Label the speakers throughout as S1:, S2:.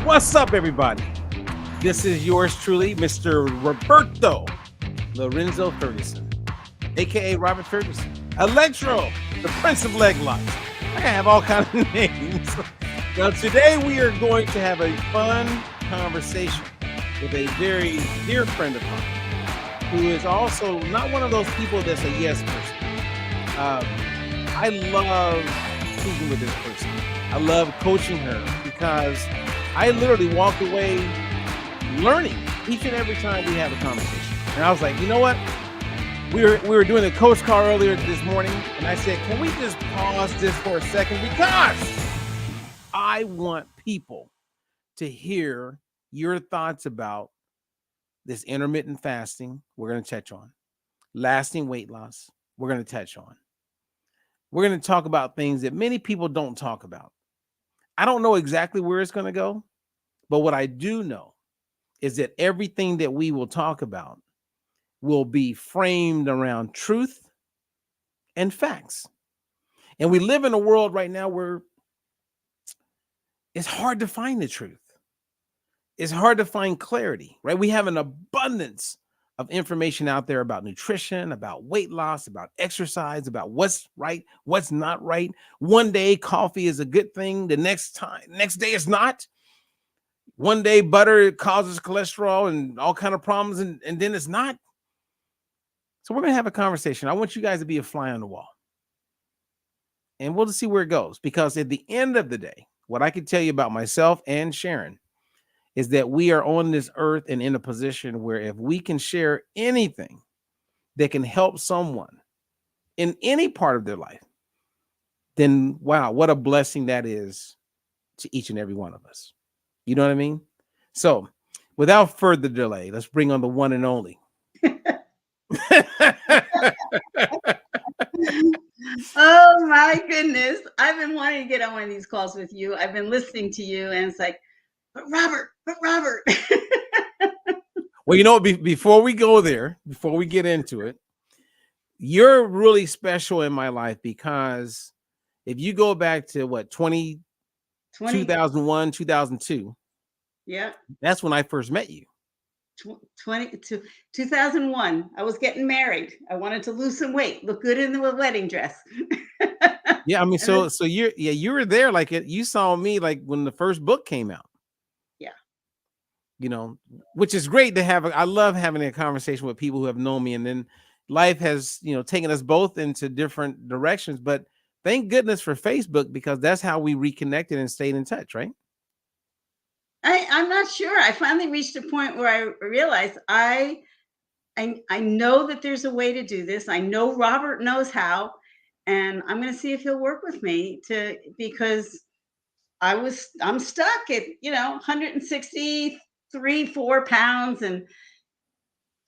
S1: What's up, everybody? This is yours truly, Mr. Roberto Lorenzo Ferguson, aka Robert Ferguson, Electro, the Prince of Leg Locks. I have all kinds of names. Now, today we are going to have a fun conversation with a very dear friend of mine, who is also not one of those people that's a yes person. I love speaking with this person. I love coaching her because I literally walk away learning each and every time we have a conversation. And I was like, you know what? We were doing a coach call earlier this morning, and I said, can we just pause this for a second? Because I want people to hear your thoughts about this intermittent fasting we're going to touch on, lasting weight loss we're going to touch on. We're going to talk about things that many people don't talk about. I don't know exactly where it's going to go, but what I do know is that everything that we will talk about will be framed around truth and facts. And we live in a world right now where it's hard to find the truth. It's hard to find clarity, right? We have an abundance of information out there about nutrition, about weight loss, about exercise, about what's right, what's not right. One day coffee is a good thing. The next day it's not. One day butter causes cholesterol and all kind of problems, and then it's not. So we're going to have a conversation. I want you guys to be a fly on the wall. And we'll just see where it goes. Because at the end of the day, what I can tell you about myself and Sharon is that we are on this earth and in a position where if we can share anything that can help someone in any part of their life, then wow, what a blessing that is to each and every one of us. You know what I mean? So without further delay, let's bring on the one and only.
S2: Oh my goodness. I've been wanting to get on one of these calls with you. I've been listening to you, and it's like, but Robert.
S1: Well, you know, before we go there, before we get into it, you're really special in my life because if you go back to what, 2001, 2002,
S2: yeah,
S1: that's when I first met you.
S2: 2001. I was getting married. I wanted to lose some weight, look good in the wedding dress.
S1: Yeah, I mean, so you were there, like you saw me like when the first book came out.
S2: Yeah.
S1: You know, which is great to have. I love having a conversation with people who have known me, and then life has, taken us both into different directions. But thank goodness for Facebook, because that's how we reconnected and stayed in touch, right?
S2: I'm not sure. I finally reached a point where I realized I know that there's a way to do this. I know Robert knows how, and I'm going to see if he'll work with me because I'm stuck at 163-4 pounds, and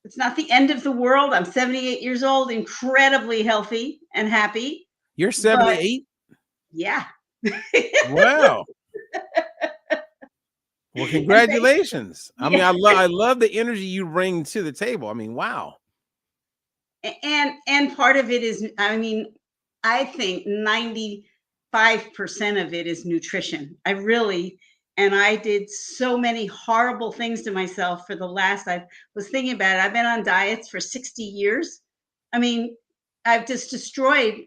S2: it's not the end of the world. I'm 78 years old, incredibly healthy and happy.
S1: You're 78?
S2: Yeah.
S1: Wow. Well, congratulations. I mean, I love the energy you bring to the table. I mean, wow.
S2: And part of it is, I mean, I think 95% of it is nutrition. And I did so many horrible things to myself for the last, I was thinking about it. I've been on diets for 60 years. I mean, I've just destroyed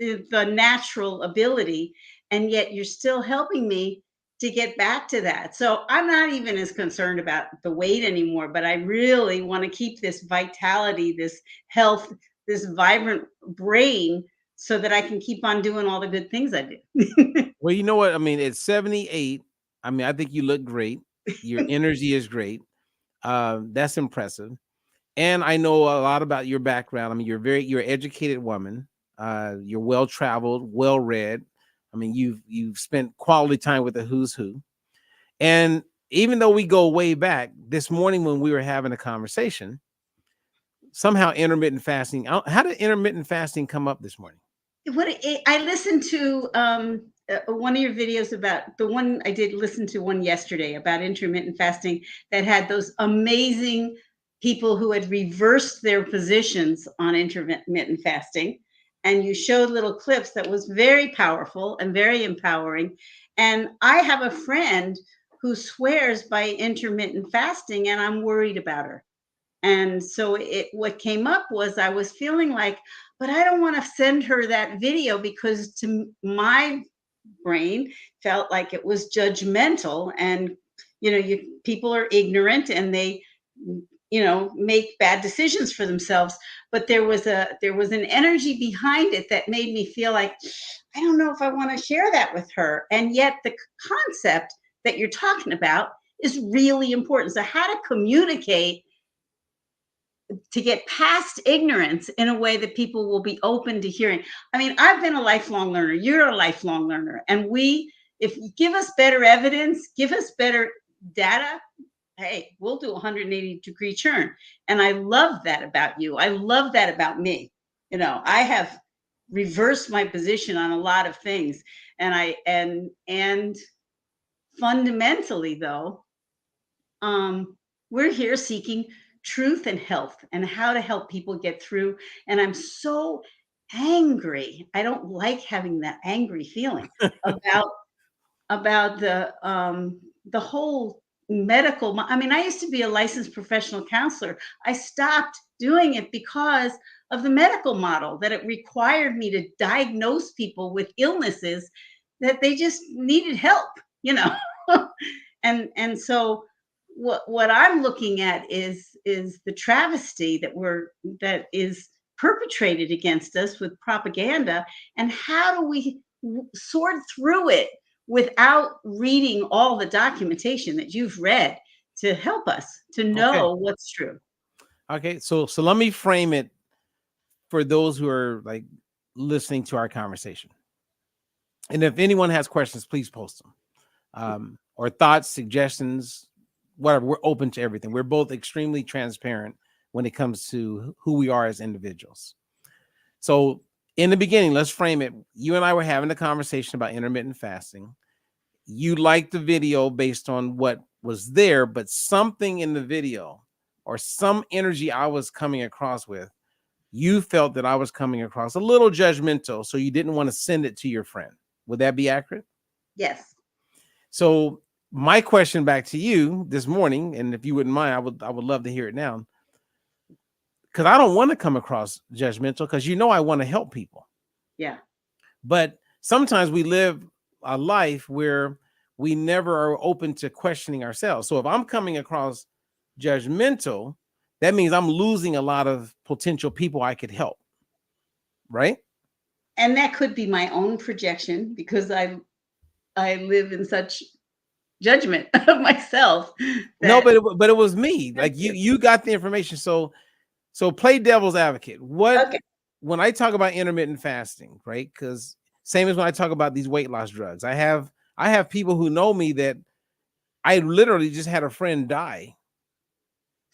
S2: the natural ability, and yet you're still helping me to get back to that. So I'm not even as concerned about the weight anymore, but I really want to keep this vitality, this health, this vibrant brain so that I can keep on doing all the good things I do.
S1: Well, you know what? I mean, at 78, I mean, I think you look great. Your energy is great. That's impressive. And I know a lot about your background. I mean, you're an educated woman. You're well-traveled, well-read. I mean, you've spent quality time with the who's who. And even though we go way back, this morning when we were having a conversation, somehow intermittent fasting, how did intermittent fasting come up this morning?
S2: I listened to one of your videos about the one I did listen to one yesterday about intermittent fasting that had those amazing people who had reversed their positions on intermittent fasting. And you showed little clips that was very powerful and very empowering. And I have a friend who swears by intermittent fasting, and I'm worried about her. And so what came up was I was feeling like, but I don't want to send her that video because to my brain felt like it was judgmental, and people are ignorant and they make bad decisions for themselves. But there was an energy behind it that made me feel like I don't know if I want to share that with her. And yet the concept that you're talking about is really important. So how to communicate to get past ignorance in a way that people will be open to hearing. I mean, I've been a lifelong learner. You're a lifelong learner. And if you give us better evidence, give us better data, hey, we'll do 180-degree turn. And I love that about you. I love that about me. I have reversed my position on a lot of things. And fundamentally, though, we're here seeking truth and health and how to help people get through. And I'm so angry. I don't like having that angry feeling about the whole medical. I mean, I used to be a licensed professional counselor. I stopped doing it because of the medical model, that it required me to diagnose people with illnesses that they just needed help, and so what I'm looking at is the travesty that is perpetrated against us with propaganda, and how do we sort through it without reading all the documentation that you've read to help us to know what's true.
S1: Okay, so let me frame it for those who are like listening to our conversation. And if anyone has questions, please post them. Or thoughts, suggestions, whatever. We're open to everything. We're both extremely transparent when it comes to who we are as individuals. So in the beginning, let's frame it. You and I were having a conversation about intermittent fasting. You liked the video based on what was there, but something in the video or some energy I was coming across with, you felt that I was coming across a little judgmental, so you didn't want to send it to your friend. Would that be accurate?
S2: Yes.
S1: So my question back to you this morning, and if you wouldn't mind, I would love to hear it now, because I don't want to come across judgmental, because I want to help people.
S2: Yeah.
S1: But sometimes we live a life where we never are open to questioning ourselves. So if I'm coming across judgmental, that means I'm losing a lot of potential people I could help. Right?
S2: And that could be my own projection, because I live in such judgment of myself.
S1: No, but it was me. Like you got the information. So play devil's advocate. When I talk about intermittent fasting, right? Because same as when I talk about these weight loss drugs, I have people who know me that I literally just had a friend die,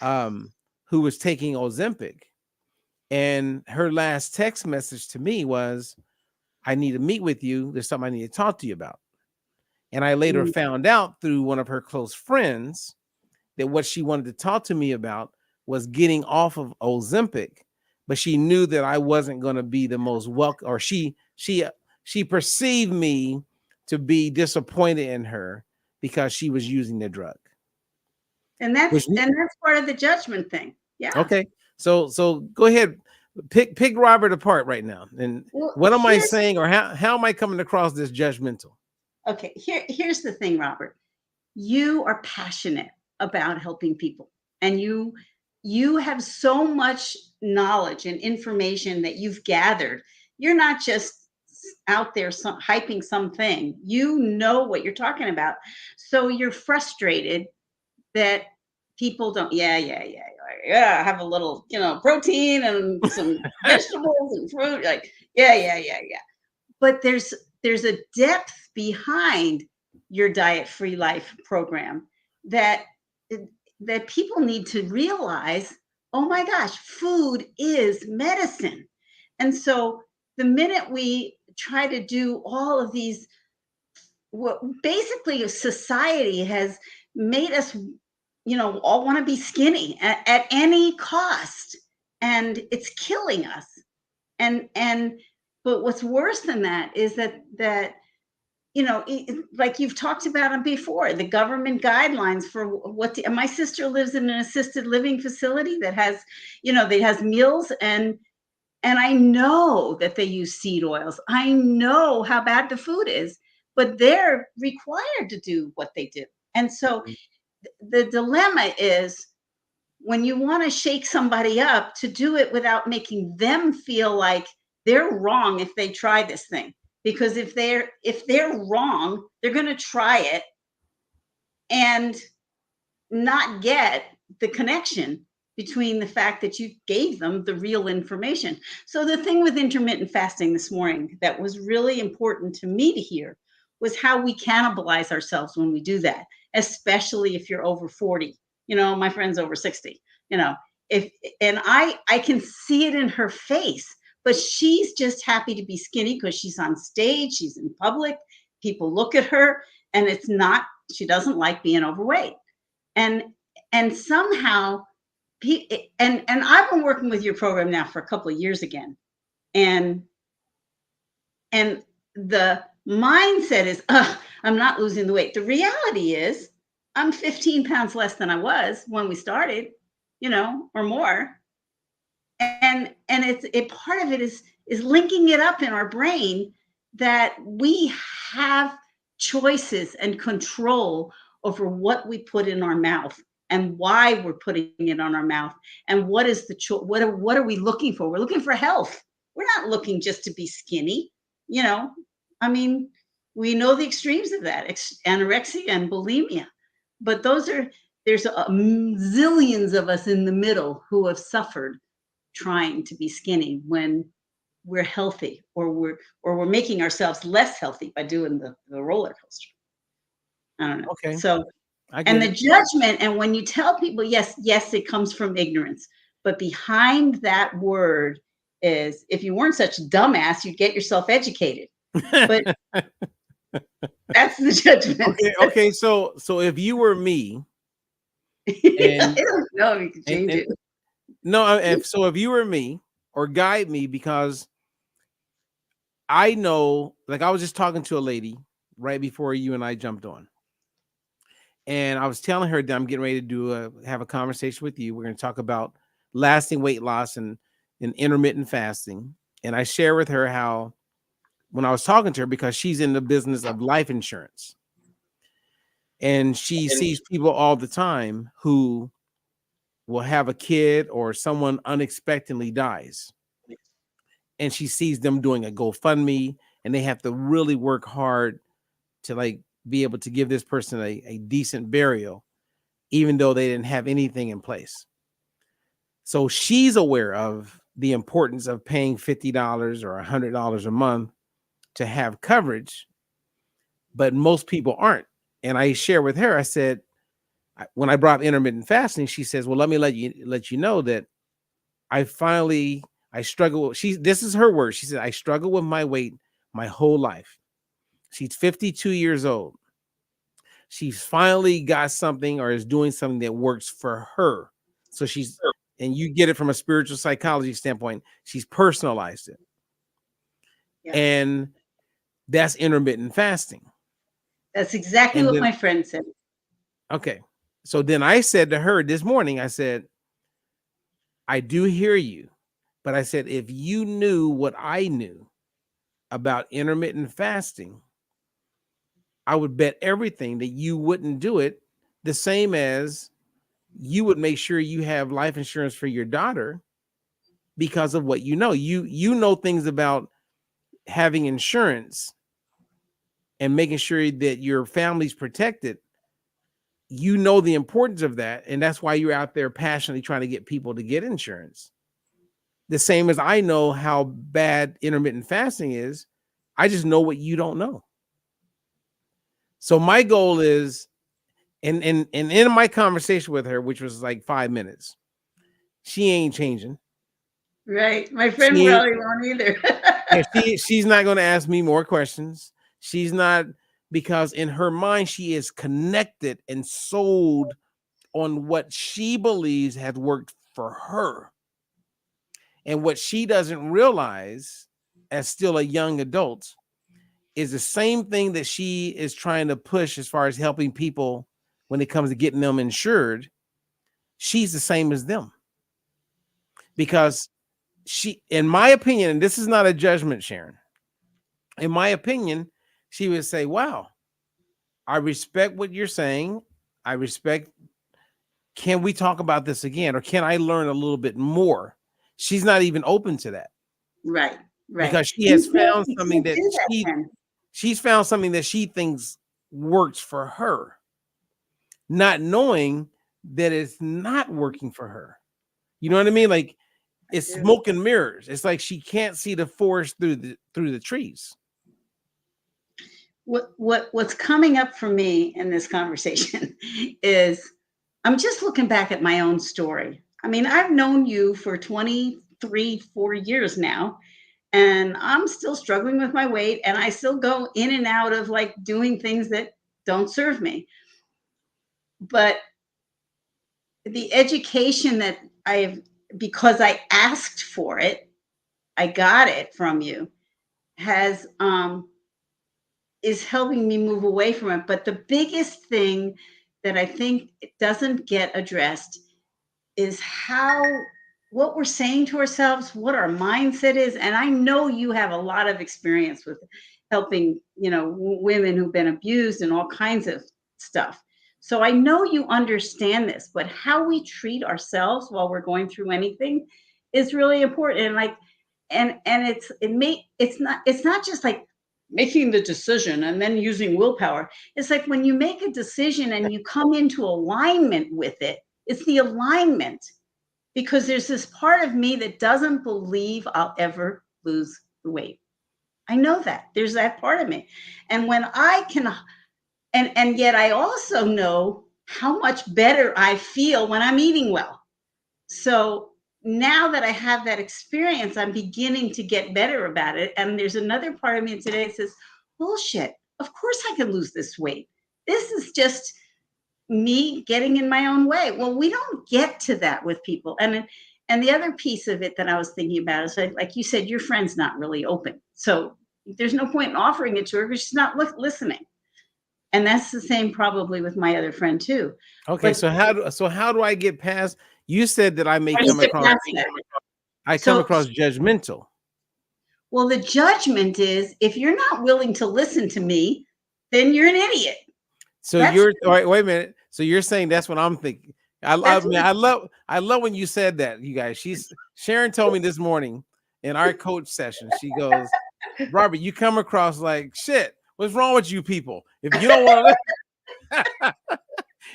S1: who was taking Ozempic, and her last text message to me was, "I need to meet with you. There's something I need to talk to you about." And I later found out through one of her close friends that what she wanted to talk to me about was getting off of Ozempic, but she knew that I wasn't going to be the most welcome, or she perceived me to be disappointed in her because she was using the drug.
S2: And that's part of the judgment thing. Yeah.
S1: Okay. So go ahead, pick Robert apart right now. And what am I saying, or how am I coming across this judgmental?
S2: Okay, here's the thing, Robert. You are passionate about helping people, and you have so much knowledge and information that you've gathered. You're not just out there hyping something. You know what you're talking about. So you're frustrated that people don't, have a little, protein and some vegetables and fruit. Like, yeah. But there's a depth behind your diet-free life program that people need to realize. Oh my gosh, food is medicine. And so the minute we try to do all of these, what basically society has made us, all want to be skinny at any cost, and it's killing us. And but what's worse than that is that like you've talked about them before, the government guidelines for and my sister lives in an assisted living facility that has, that has meals, and I know that they use seed oils. I know how bad the food is, but they're required to do what they do. And so the dilemma is, when you want to shake somebody up, to do it without making them feel like they're wrong if they try this thing. Because if they're wrong, they're going to try it and not get the connection between the fact that you gave them the real information. So the thing with intermittent fasting this morning that was really important to me to hear was how we cannibalize ourselves when we do that, especially if you're over 40. My friend's over 60. If and I can see it in her face, but she's just happy to be skinny because she's on stage, she's in public, people look at her, and she doesn't like being overweight. And somehow, and I've been working with your program now for a couple of years again, and the mindset is, I'm not losing the weight. The reality is, I'm 15 pounds less than I was when we started, or more. And part of it is linking it up in our brain that we have choices and control over what we put in our mouth and why we're putting it on our mouth, and what is what are we looking for? We're looking for health. We're not looking just to be skinny. I mean, we know the extremes of that, anorexia and bulimia, but there's zillions of us in the middle who have suffered trying to be skinny when we're healthy, or we're making ourselves less healthy by doing the roller coaster. I don't know.
S1: Okay.
S2: So, and the judgment, and when you tell people, yes, it comes from ignorance, but behind that word is, if you weren't such a dumbass, you'd get yourself educated. But that's the judgment.
S1: Okay. So if you were me,
S2: I don't know if you can change it.
S1: No, if you were me, or guide me, because I know, like, I was just talking to a lady right before you and I jumped on, and I was telling her that I'm getting ready to have a conversation with you. We're going to talk about lasting weight loss and intermittent fasting. And I share with her how, when I was talking to her, because she's in the business of life insurance, and she sees people all the time who will have a kid or someone unexpectedly dies, and she sees them doing a GoFundMe, and they have to really work hard to, like, be able to give this person a decent burial, even though they didn't have anything in place. So she's aware of the importance of paying $50 or $100 a month to have coverage, but most people aren't. And I share with her, I said, when I brought intermittent fasting, she says, well, let me let you know that I struggle. This is her word. She said, I struggle with my weight my whole life. She's 52 years old. She's finally got something, or is doing something that works for her. So and you get it from a spiritual psychology standpoint, she's personalized it. Yeah. And that's intermittent fasting.
S2: That's exactly what my friend said.
S1: Okay. So then I said to her this morning, I said, I do hear you, but I said, if you knew what I knew about intermittent fasting, I would bet everything that you wouldn't do it, the same as you would make sure you have life insurance for your daughter because of what you know. You know things about having insurance and making sure that your family's protected. You know the importance of that, and that's why you're out there passionately trying to get people to get insurance. The same as I know how bad intermittent fasting is. I just know what you don't know. So my goal is, and in my conversation with her, which was like 5 minutes, she ain't changing.
S2: Right. My friend probably won't either.
S1: She's not going to ask me more questions. She's not, because in her mind, she is connected and sold on what she believes has worked for her. And what she doesn't realize, as still a young adult, is the same thing that she is trying to push as far as helping people when it comes to getting them insured. She's the same as them, because she, in my opinion, and this is not a judgment, Sharon, in my opinion, she would say, wow, I respect what you're saying. I respect, can we talk about this again? Or can I learn a little bit more? She's not even open to that.
S2: Right.
S1: Because she has
S2: You
S1: found something
S2: can't
S1: that
S2: do that then.
S1: she's found something that she thinks works for her, not knowing that it's not working for her. You know what I mean? Like, it's smoke and mirrors. It's like she can't see the forest through the trees.
S2: What's coming up for me in this conversation is I'm just looking back at my own story. I mean, I've known you for 23, 4 years now, and I'm still struggling with my weight, and I still go in and out of like doing things that don't serve me. But the education that I've, because I asked for it, I got it from you, has is helping me move away from it. But the biggest thing that I think it doesn't get addressed is how, what we're saying to ourselves, what our mindset is. And I know you have a lot of experience with helping, women who've been abused and all kinds of stuff. So I know you understand this, but how we treat ourselves while we're going through anything is really important. And like, and it's not just like making the decision and then using willpower. It's like when you make a decision and you come into alignment with it, it's the alignment, because there's this part of me that doesn't believe I'll ever lose the weight. I know that there's that part of me. And when I can, and yet I also know how much better I feel when I'm eating well. So now that I have that experience, I'm beginning to get better about it. And there's another part of me today that says, bullshit, of course I can lose this weight. This is just me getting in my own way. Well, we don't get to that with people. And the other piece of it that I was thinking about is like you said, your friend's not really open. So there's no point in offering it to her because she's not listening. And that's the same probably with my other friend too.
S1: Okay,
S2: But
S1: so how do I get past? You said that I may come across judgmental.
S2: Well, the judgment is, if you're not willing to listen to me, then you're an idiot.
S1: So you're all right, wait a minute. So you're saying that's what I'm thinking. I love when you said that, you guys. Sharon told me this morning in our coach session, she goes, Robert, you come across like shit. What's wrong with you people? If you don't want to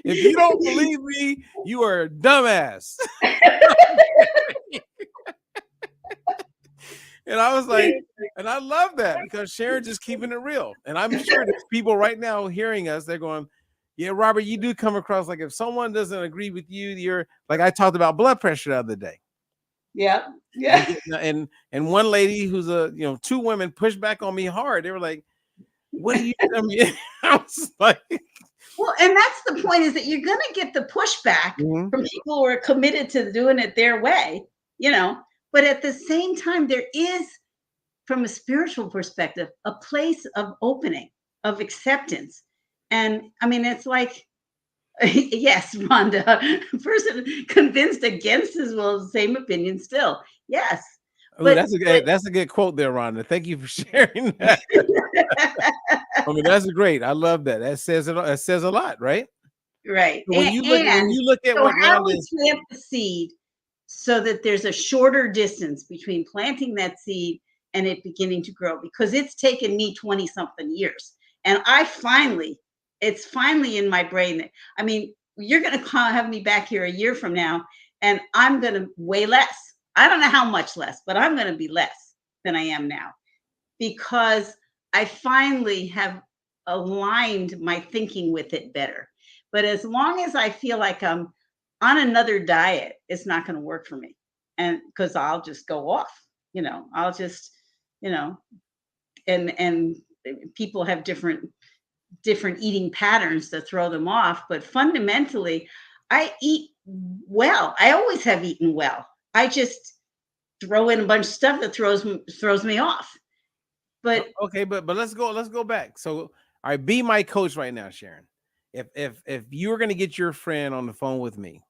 S1: if you don't believe me, you are a dumbass. And I was like, and I love that because Sharon's just keeping it real. And I'm sure there's people right now hearing us, they're going, yeah, Robert, you do come across like if someone doesn't agree with you, you're like, I talked about blood pressure the other day.
S2: Yeah.
S1: And one lady who's two women pushed back on me hard. They were like, what do you tell me? I was like,
S2: well, and that's the point, is that you're going to get the pushback from people who are committed to doing it their way, but at the same time, there is, from a spiritual perspective, a place of opening, of acceptance. And I mean, it's like, yes, Rhonda, person convinced against his will, the same opinion still. Yes.
S1: Oh, that's a good quote there, Rhonda. Thank you for sharing that. I mean, that's great. I love that. That says it. It says a lot, right?
S2: Right.
S1: So when you look at
S2: so
S1: what
S2: how
S1: Rhonda
S2: we plant the seed so that there's a shorter distance between planting that seed and it beginning to grow, because it's taken me 20 something years. And it's finally in my brain that, I mean, you're going to have me back here a year from now and I'm going to weigh less. I don't know how much less, but I'm going to be less than I am now, because I finally have aligned my thinking with it better. But as long as I feel like I'm on another diet, it's not going to work for me. And because I'll just go off, I'll just, and people have different eating patterns that throw them off. But fundamentally, I eat well. I always have eaten well. I just throw in a bunch of stuff that throws me off. But
S1: Okay, but let's go back. So, all right, be my coach right now, Sharon. If you were gonna get your friend on the phone with me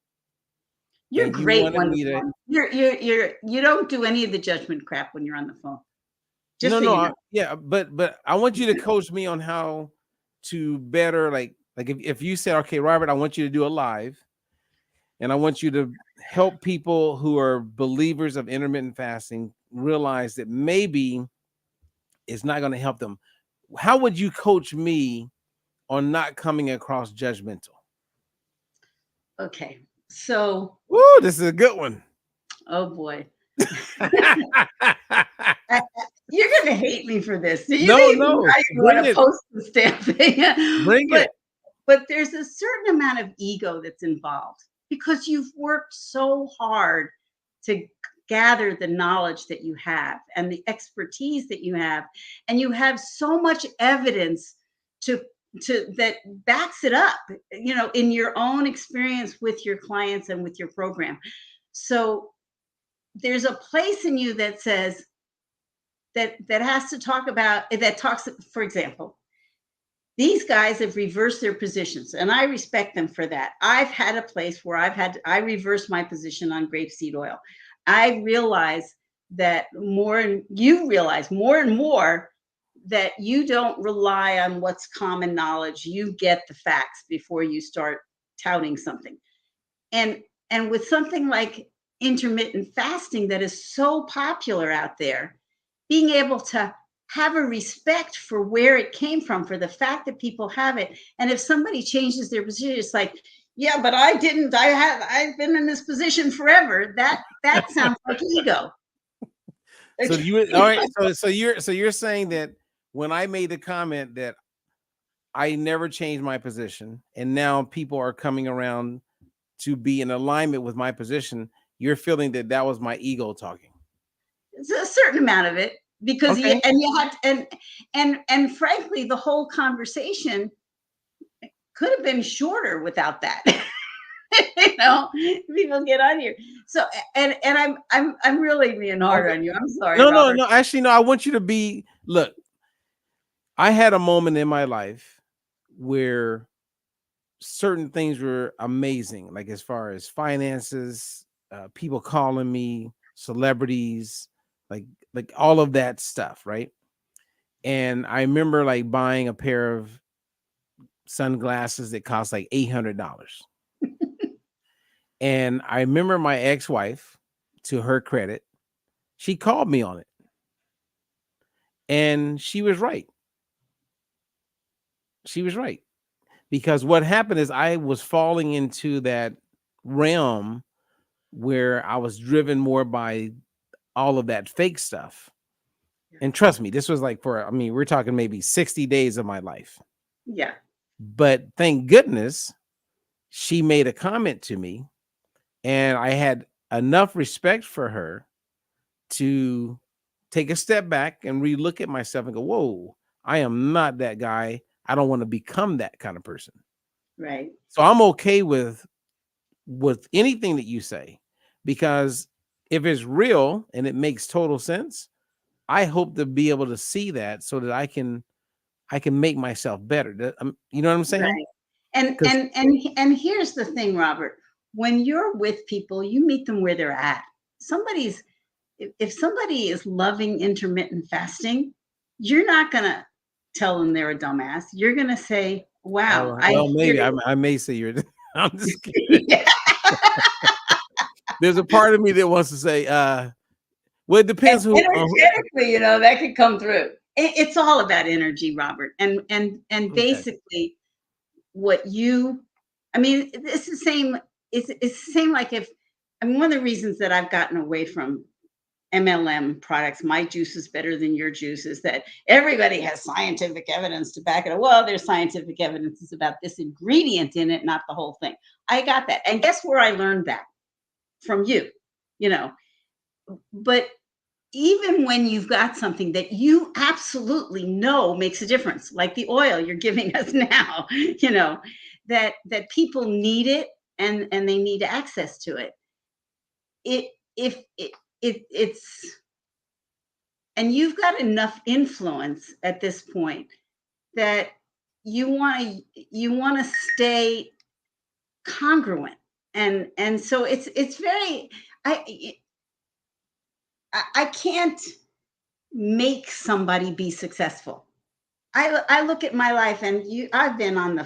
S2: you're
S1: and you
S2: great
S1: wanted
S2: on the
S1: me to
S2: phone. You don't do any of the judgment crap when you're on the phone. Just
S1: no,
S2: so
S1: no,
S2: you know.
S1: yeah, but I want you to coach me on how to better like if you said, okay, Robert, I want you to do a live and I want you to help people who are believers of intermittent fasting realize that maybe it's not going to help them. How would you coach me on not coming across judgmental?
S2: Okay. So,
S1: Woo, this is a good one.
S2: oh boy. I, you're gonna hate me for this. So you
S1: No,
S2: may even
S1: no,
S2: not even
S1: bring
S2: want to
S1: it,
S2: post the stamping.
S1: bring
S2: but
S1: it.
S2: but there's a certain amount of ego that's involved because you've worked so hard to gather the knowledge that you have and the expertise that you have, and you have so much evidence to that backs it up, in your own experience with your clients and with your program. So there's a place in you that says that has to talk about that talks, for example, these guys have reversed their positions and I respect them for that. I've had a place where I reversed my position on grapeseed oil. I realize that more, and you realize more and more that you don't rely on what's common knowledge. You get the facts before you start touting something. And with something like intermittent fasting that is so popular out there, being able to have a respect for where it came from, for the fact that people have it. And if somebody changes their position, it's like, yeah, but I didn't. I've been in this position forever. That sounds like ego.
S1: So
S2: Okay.
S1: you all right? So you're saying that when I made the comment that I never changed my position, and now people are coming around to be in alignment with my position, you're feeling that that was my ego talking.
S2: It's a certain amount of it because
S1: Okay.
S2: you had and frankly, the whole conversation could have been shorter without that. People get on here. So and I'm really being hard
S1: Okay.
S2: on you. I'm sorry,
S1: No, no,
S2: Robert.
S1: no. Actually, no. I want you to be. Look, I had a moment in my life where certain things were amazing, like as far as finances, people calling me, celebrities, like like all of that stuff, right? And I remember like buying a pair of sunglasses that cost like $800. And I remember my ex-wife, to her credit, she called me on it. And she was right. She was right. Because what happened is I was falling into that realm where I was driven more by all of that fake stuff. And trust me, this was like I mean, we're talking maybe 60 days of my life.
S2: Yeah.
S1: But thank goodness she made a comment to me, and I had enough respect for her to take a step back and relook at myself and go, whoa, I am not that guy. I don't want to become that kind of person.
S2: Right.
S1: So I'm okay with anything that you say, because if it's real and it makes total sense, I hope to be able to see that so that I can make myself better. You know what I'm saying?
S2: Right. And
S1: Because
S2: and and and here's the thing, Robert. When you're with people, you meet them where they're at. Somebody's if somebody is loving intermittent fasting, you're not gonna tell them they're a dumbass. You're gonna say, "Wow, I
S1: well,
S2: hear
S1: maybe
S2: it."
S1: I may say you're. I'm just kidding.
S2: Yeah.
S1: There's a part of me that wants to say, well, it
S2: And
S1: depends who.
S2: energetically, that could come through. It's all about energy, Robert. And
S1: Okay.
S2: basically, what you, I mean, it's the same. It's the same. Like if I mean, one of the reasons that I've gotten away from MLM products, my juice is better than your juice, is that everybody has scientific evidence to back it up. Well, there's scientific evidence is about this ingredient in it, not the whole thing. I got that, and guess where I learned that from you, you know. But even when you've got something that you absolutely know makes a difference, like the oil you're giving us now, that people need it and they need access to it. It if it, it's and you've got enough influence at this point that you want to stay congruent, and so it's very, I I can't make somebody be successful. I look at my life, and I've been on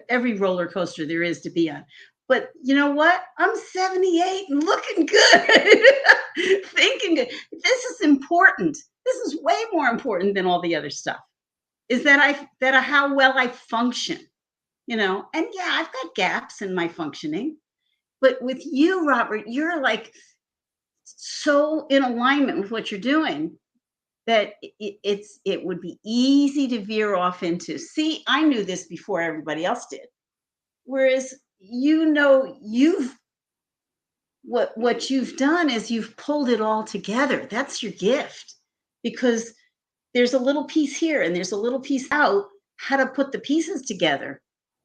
S2: every roller coaster there is to be on. But you know what? I'm 78 and looking good. Thinking good. This is important. This is way more important than all the other stuff. Is how well I function, And yeah, I've got gaps in my functioning. But with you, Robert, you're like so in alignment with what you're doing that it would be easy to veer off into, see, I knew this before everybody else did. Whereas you've what you've done is you've pulled it all together. That's your gift. Because there's a little piece here and there's a little piece out, how to put the pieces together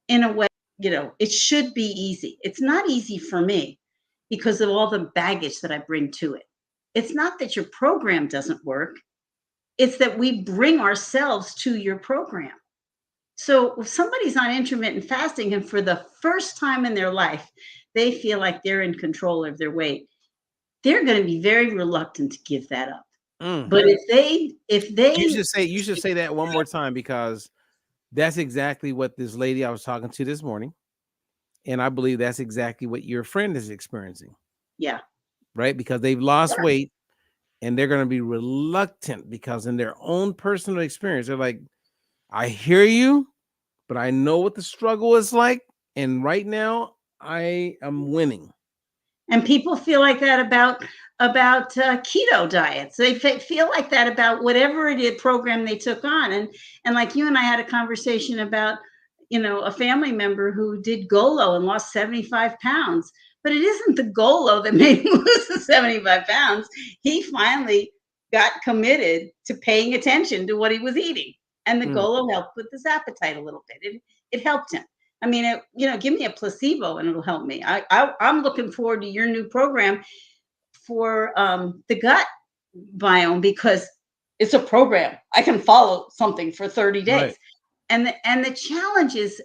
S2: in a way, it should be easy. It's not easy for me because of all the baggage that I bring to it. It's not that your program doesn't work. It's that we bring ourselves to your program. So if somebody's on intermittent fasting and for the first time in their life, they feel like they're in control of their weight, they're going to be very reluctant to give that up. But if they
S1: you should say that one more time, because that's exactly what this lady I was talking to this morning, and I believe that's exactly what your friend is experiencing.
S2: Yeah.
S1: Right? Because they've lost weight and they're going to be reluctant because in their own personal experience, they're like, I hear you, but I know what the struggle is like. And right now I am winning.
S2: And people feel like that about keto diets. They feel like that about whatever it is program they took on. And like you and I had a conversation about, a family member who did Golo and lost 75 pounds. But it isn't the Golo that made him lose the 75 pounds. He finally got committed to paying attention to what he was eating. And the Golo helped with his appetite a little bit. It helped him. I mean, give me a placebo and it'll help me. I'm looking forward to your new program for the gut biome, because it's a program. I can follow something for 30 days.
S1: Right.
S2: And the challenge is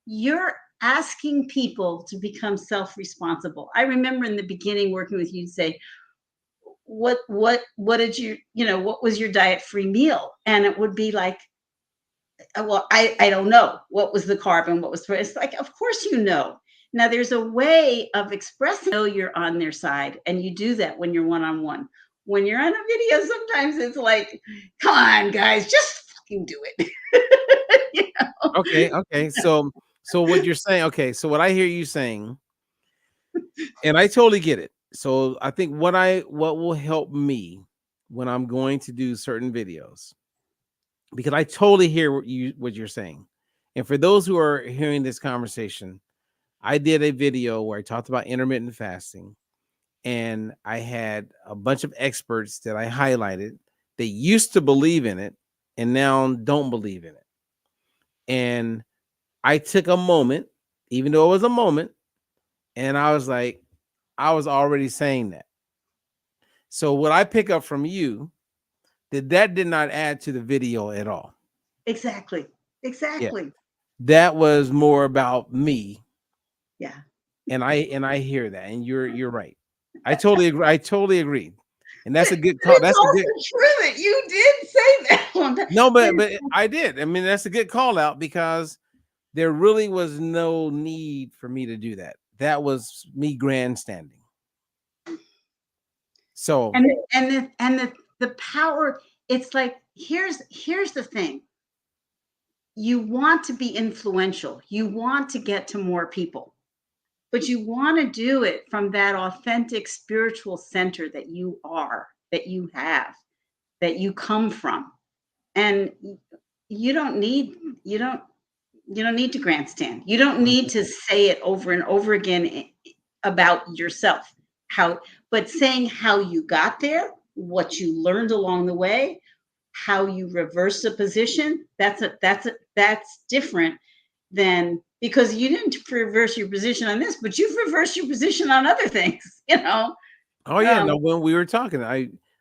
S2: you're asking people to become self-responsible. I remember in the beginning working with you, say, what did you, what was your diet-free meal? And it would be like, well, I don't know what was the carb and what was, it's like, of course, now there's a way of expressing, you're on their side, and you do that when you're one-on-one. When you're on a video, sometimes it's like, come on, guys, just fucking do it.
S1: Okay. So what you're saying, okay, so what I hear you saying, and I totally get it. So I think what will help me when I'm going to do certain videos, because I totally hear what you're saying. And for those who are hearing this conversation, I did a video where I talked about intermittent fasting, and I had a bunch of experts that I highlighted. They used to believe in it and now don't believe in it. And I took a moment, even though it was a moment, and I was like, I was already saying that. So what I pick up from you, that did not add to the video at all.
S2: Exactly.
S1: Yeah. That was more about me.
S2: Yeah.
S1: And I hear that, and you're right. I totally agree. And that's a good call. That's
S2: also true that you did say that one.
S1: No, but I did. I mean, that's a good call out, because there really was no need for me to do that. That was me grandstanding. So
S2: and the power, it's like, here's the thing. You want to be influential. You want to get to more people. But you want to do it from that authentic spiritual center that you are, that you have, that you come from. And you don't need to grandstand. You don't need to say it over and over again about yourself. But saying how you got there, what you learned along the way, how you reverse a position, that's different than, because you didn't reverse your position on this, but you've reversed your position on other things,
S1: Oh yeah, no, when we were talking,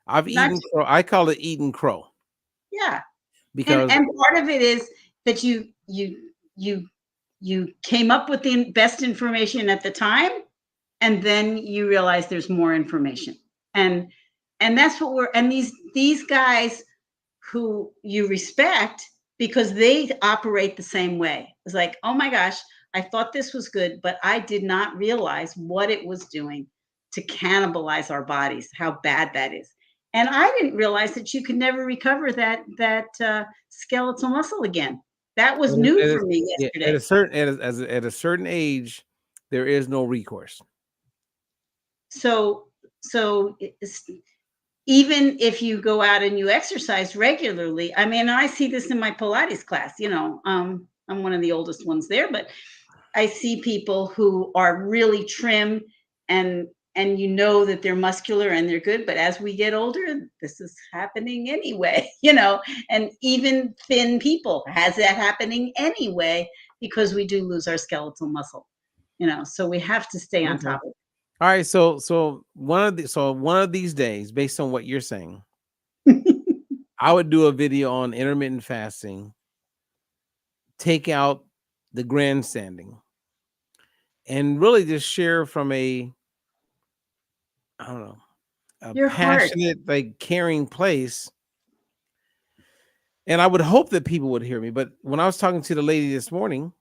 S1: I've
S2: Not
S1: eaten crow. I call it eating crow
S2: yeah.
S1: because
S2: And part of it is that you came up with the best information at the time, and then you realize there's more information. And that's what we're and these guys who you respect because they operate the same way. It's like, oh my gosh, I thought this was good, but I did not realize what it was doing to cannibalize our bodies, how bad that is. And I didn't realize that you could never recover that skeletal muscle again. That was new
S1: at
S2: for me
S1: yeah,
S2: yesterday.
S1: at a certain age, there is no recourse.
S2: So even if you go out and you exercise regularly, I mean, I see this in my Pilates class, I'm one of the oldest ones there, but I see people who are really trim and that they're muscular and they're good, but as we get older, this is happening anyway, and even thin people has that happening anyway because we do lose our skeletal muscle, so we have to stay on
S1: Okay.
S2: top of
S1: All right. One of these days, based on what you're saying,
S2: it.
S1: I would do a video on intermittent fasting, take out the grandstanding, and really just share from I don't know, a
S2: Your heart.
S1: passionate, like caring place. And I would hope that people would hear me. But when I was talking to the lady this morning,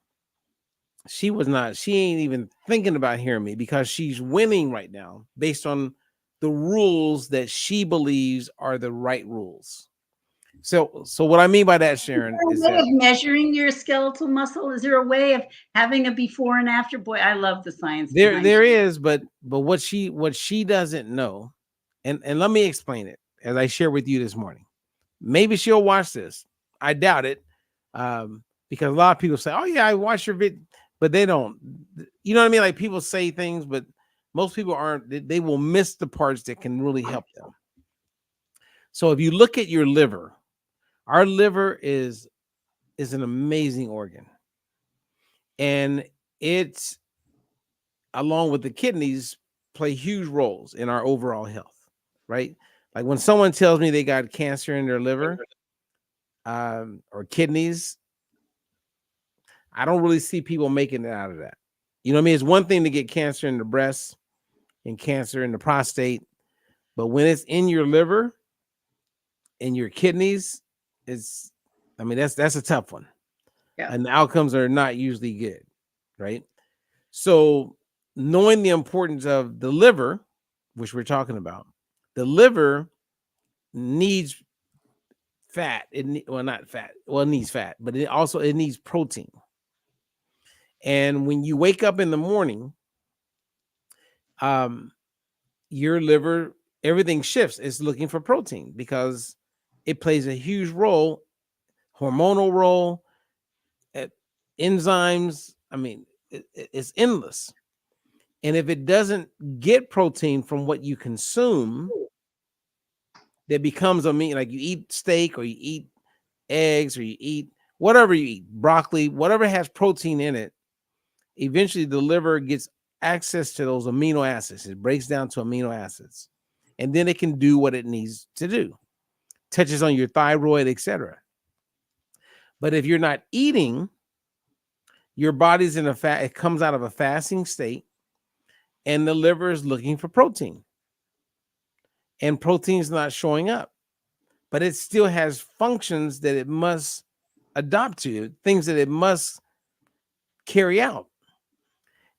S1: she ain't even thinking about hearing me because she's winning right now based on the rules that she believes are the right rules. So what I mean by that, Sharon,
S2: A
S1: is
S2: way
S1: that
S2: of measuring your skeletal muscle? Is there a way of having a before and after? Boy, I love the science behind
S1: there
S2: it.
S1: is, but what she doesn't know, and let me explain it as I share with you this morning. Maybe she'll watch this. I doubt it, because a lot of people say, "Oh yeah, I watch your vid," but they don't. You know what I mean? Like people say things, but most people aren't. They will miss the parts that can really help them. So if you look at your liver, our liver is an amazing organ, and it's along with the kidneys play huge roles in our overall health, right? Like when someone tells me they got cancer in their liver, or kidneys, I don't really see people making it out of that. You know what I mean? It's one thing to get cancer in the breast and cancer in the prostate, but when it's in your liver and your kidneys, it's, I mean, that's a tough one.
S2: Yeah.
S1: And the outcomes are not usually good, right? So knowing the importance of the liver, which we're talking about, the liver needs fat. Well, not fat. Well, it needs fat, but it needs protein. And when you wake up in the morning, um, your liver, everything shifts. It's looking for protein because it plays a huge role, hormonal role, uh, enzymes. I mean, it's endless. And if it doesn't get protein from what you consume, that becomes a meat. Like you eat steak or you eat eggs or you eat whatever you eat, broccoli, whatever has protein in it, eventually the liver gets access to those amino acids. It breaks down to amino acids. And then it can do what it needs to do. Touches on your thyroid, etc. But if you're not eating, your body's in it comes out of a fasting state, and the liver is looking for protein. And protein's not showing up. But it still has functions that it must adopt to, things that it must carry out.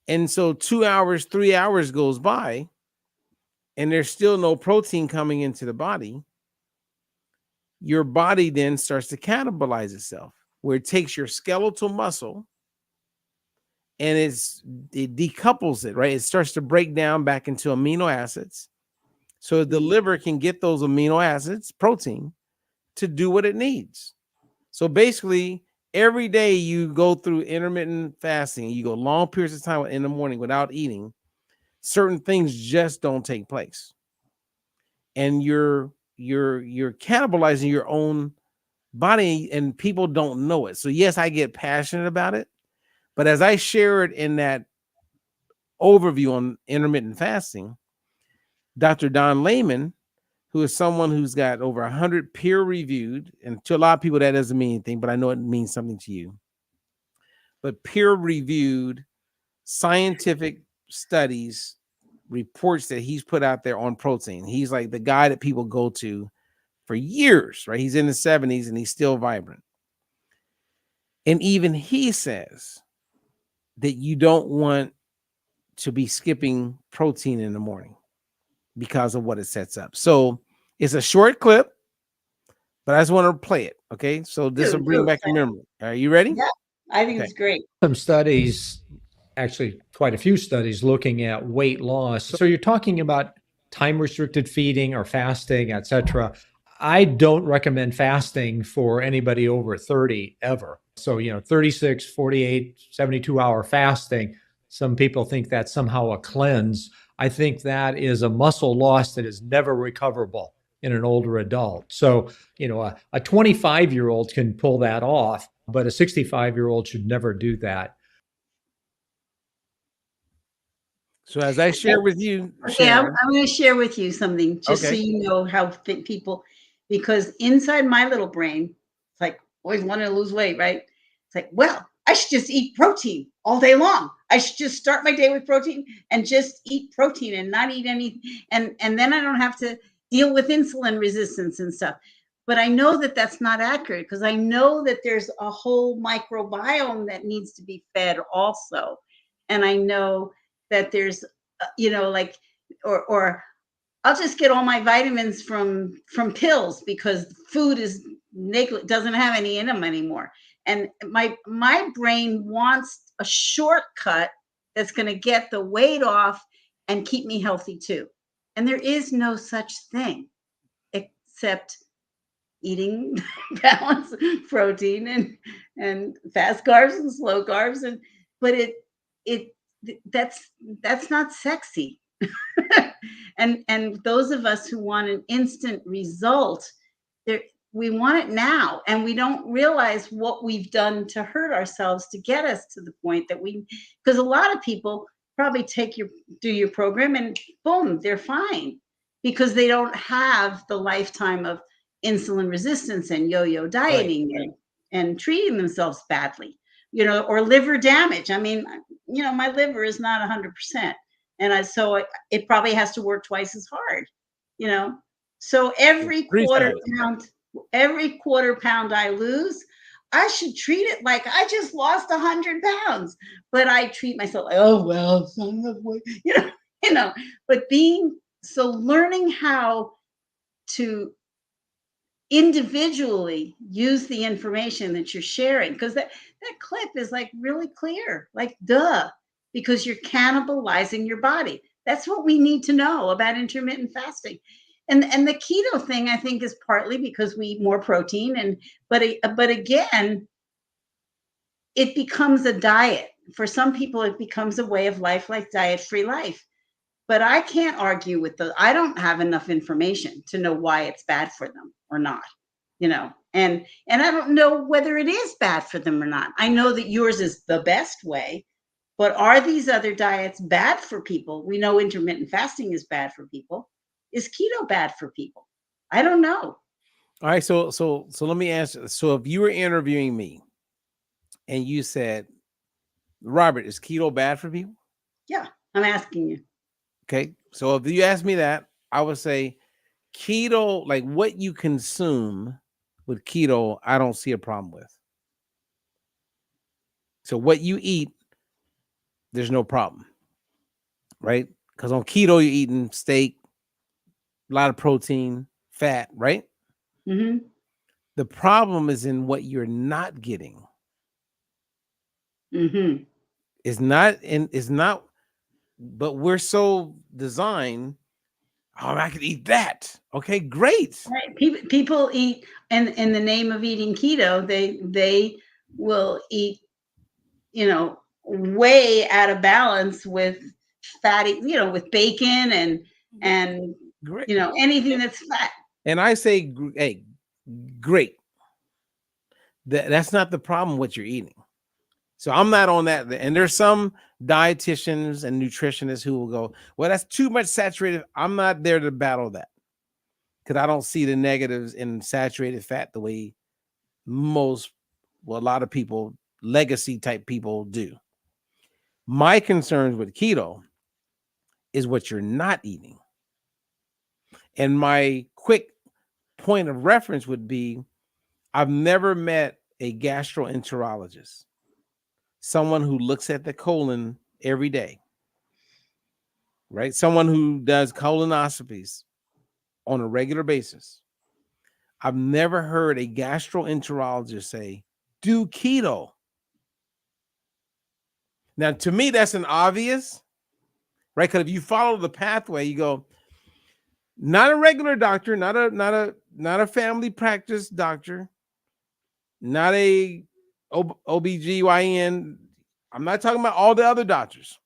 S1: And so 2 hours, 3 hours goes by, and there's still no protein coming into the body. Your body then starts to cannibalize itself, where it takes your skeletal muscle and it decouples it, right? It starts to break down back into amino acids. So the liver can get those amino acids, protein, to do what it needs. So basically, every day you go through intermittent fasting, you go long periods of time in the morning without eating, certain things just don't take place. And you're cannibalizing your own body, and people don't know it. So yes, I get passionate about it, but as I shared in that overview on intermittent fasting, Dr. Don Layman, who is someone who's got over 100 peer-reviewed, and to a lot of people that doesn't mean anything, but I know it means something to you. But peer-reviewed scientific studies, reports that he's put out there on protein. He's like the guy that people go to for years, right? He's in his 70s and he's still vibrant. And even he says that you don't want to be skipping protein in the morning because of what it sets up. So it's a short clip, but I just want to play it. Okay. So this will bring back a memory. Are you ready?
S2: Yeah, I think it's great.
S3: Some studies, actually quite a few studies looking at weight loss. So you're talking about time restricted feeding or fasting, etc. I don't recommend fasting for anybody over 30 ever. So, 36, 48, 72-hour fasting, some people think that's somehow a cleanse. I think that is a muscle loss that is never recoverable in an older adult. So, a 25-year-old can pull that off, but a 65-year-old should never do that.
S1: So as I share with you,
S2: Sharon, I'm going to share with you something just so you know how people, because inside my little brain, it's like always wanting to lose weight, right? It's like, well, I should just eat protein all day long. I should just start my day with protein and just eat protein and not eat any, and then I don't have to deal with insulin resistance and stuff. But I know that that's not accurate, because I know that there's a whole microbiome that needs to be fed also. And I know that there's, or I'll just get all my vitamins from pills, because food doesn't have any in them anymore. And my brain wants a shortcut that's going to get the weight off and keep me healthy too. And there is no such thing except eating balanced protein and fast carbs and slow carbs, but that's not sexy. and those of us who want an instant result, we want it now, and we don't realize what we've done to hurt ourselves to get us to the point that because a lot of people probably do your program and boom, they're fine, because they don't have the lifetime of insulin resistance and yo-yo dieting and treating themselves badly, or liver damage. I mean, my liver is not 100%. And so it probably has to work twice as hard, So every quarter pound I lose, I should treat it like I just lost 100 pounds. But I treat myself like, oh, well, it's not enough weight, but learning how to individually use the information that you're sharing, because that clip is like really clear, like duh, because you're cannibalizing your body. That's what we need to know about intermittent fasting. And the keto thing, I think, is partly because we eat more protein, but again, it becomes a diet. For some people, it becomes a way of life, like diet-free life. But I can't argue with I don't have enough information to know why it's bad for them or not, and I don't know whether it is bad for them or not. I know that yours is the best way, but are these other diets bad for people? We know intermittent fasting is bad for people. Is keto bad for people? I don't know.
S1: All right. So let me answer. So if you were interviewing me and you said, Robert, is keto bad for people?
S2: Yeah, I'm asking you.
S1: Okay. So if you ask me that, I would say keto, like what you consume with keto, I don't see a problem with. So what you eat, there's no problem, right? Because on keto, you're eating steak, a lot of protein, fat, right?
S2: Mm-hmm.
S1: The problem is in what you're not getting.
S2: Mm-hmm.
S1: It's not, but we're so designed. Oh, I could eat that. Okay, great.
S2: Right. People eat, and in the name of eating keto, they will eat, way out of balance with fatty, with bacon and
S1: great.
S2: Anything that's fat.
S1: And I say, hey, great. That's not the problem what you're eating. So I'm not on that. And there's some dietitians and nutritionists who will go, well, that's too much saturated. I'm not there to battle that. because I don't see the negatives in saturated fat the way a lot of people, legacy type people do. My concerns with keto is what you're not eating. And my quick point of reference would be, I've never met a gastroenterologist, someone who looks at the colon every day, right? Someone who does colonoscopies on a regular basis. I've never heard a gastroenterologist say, do keto. Now, to me, that's an obvious, right? Because if you follow the pathway, you go, not a regular doctor, not a family practice doctor, not a OBGYN. I'm not talking about all the other doctors.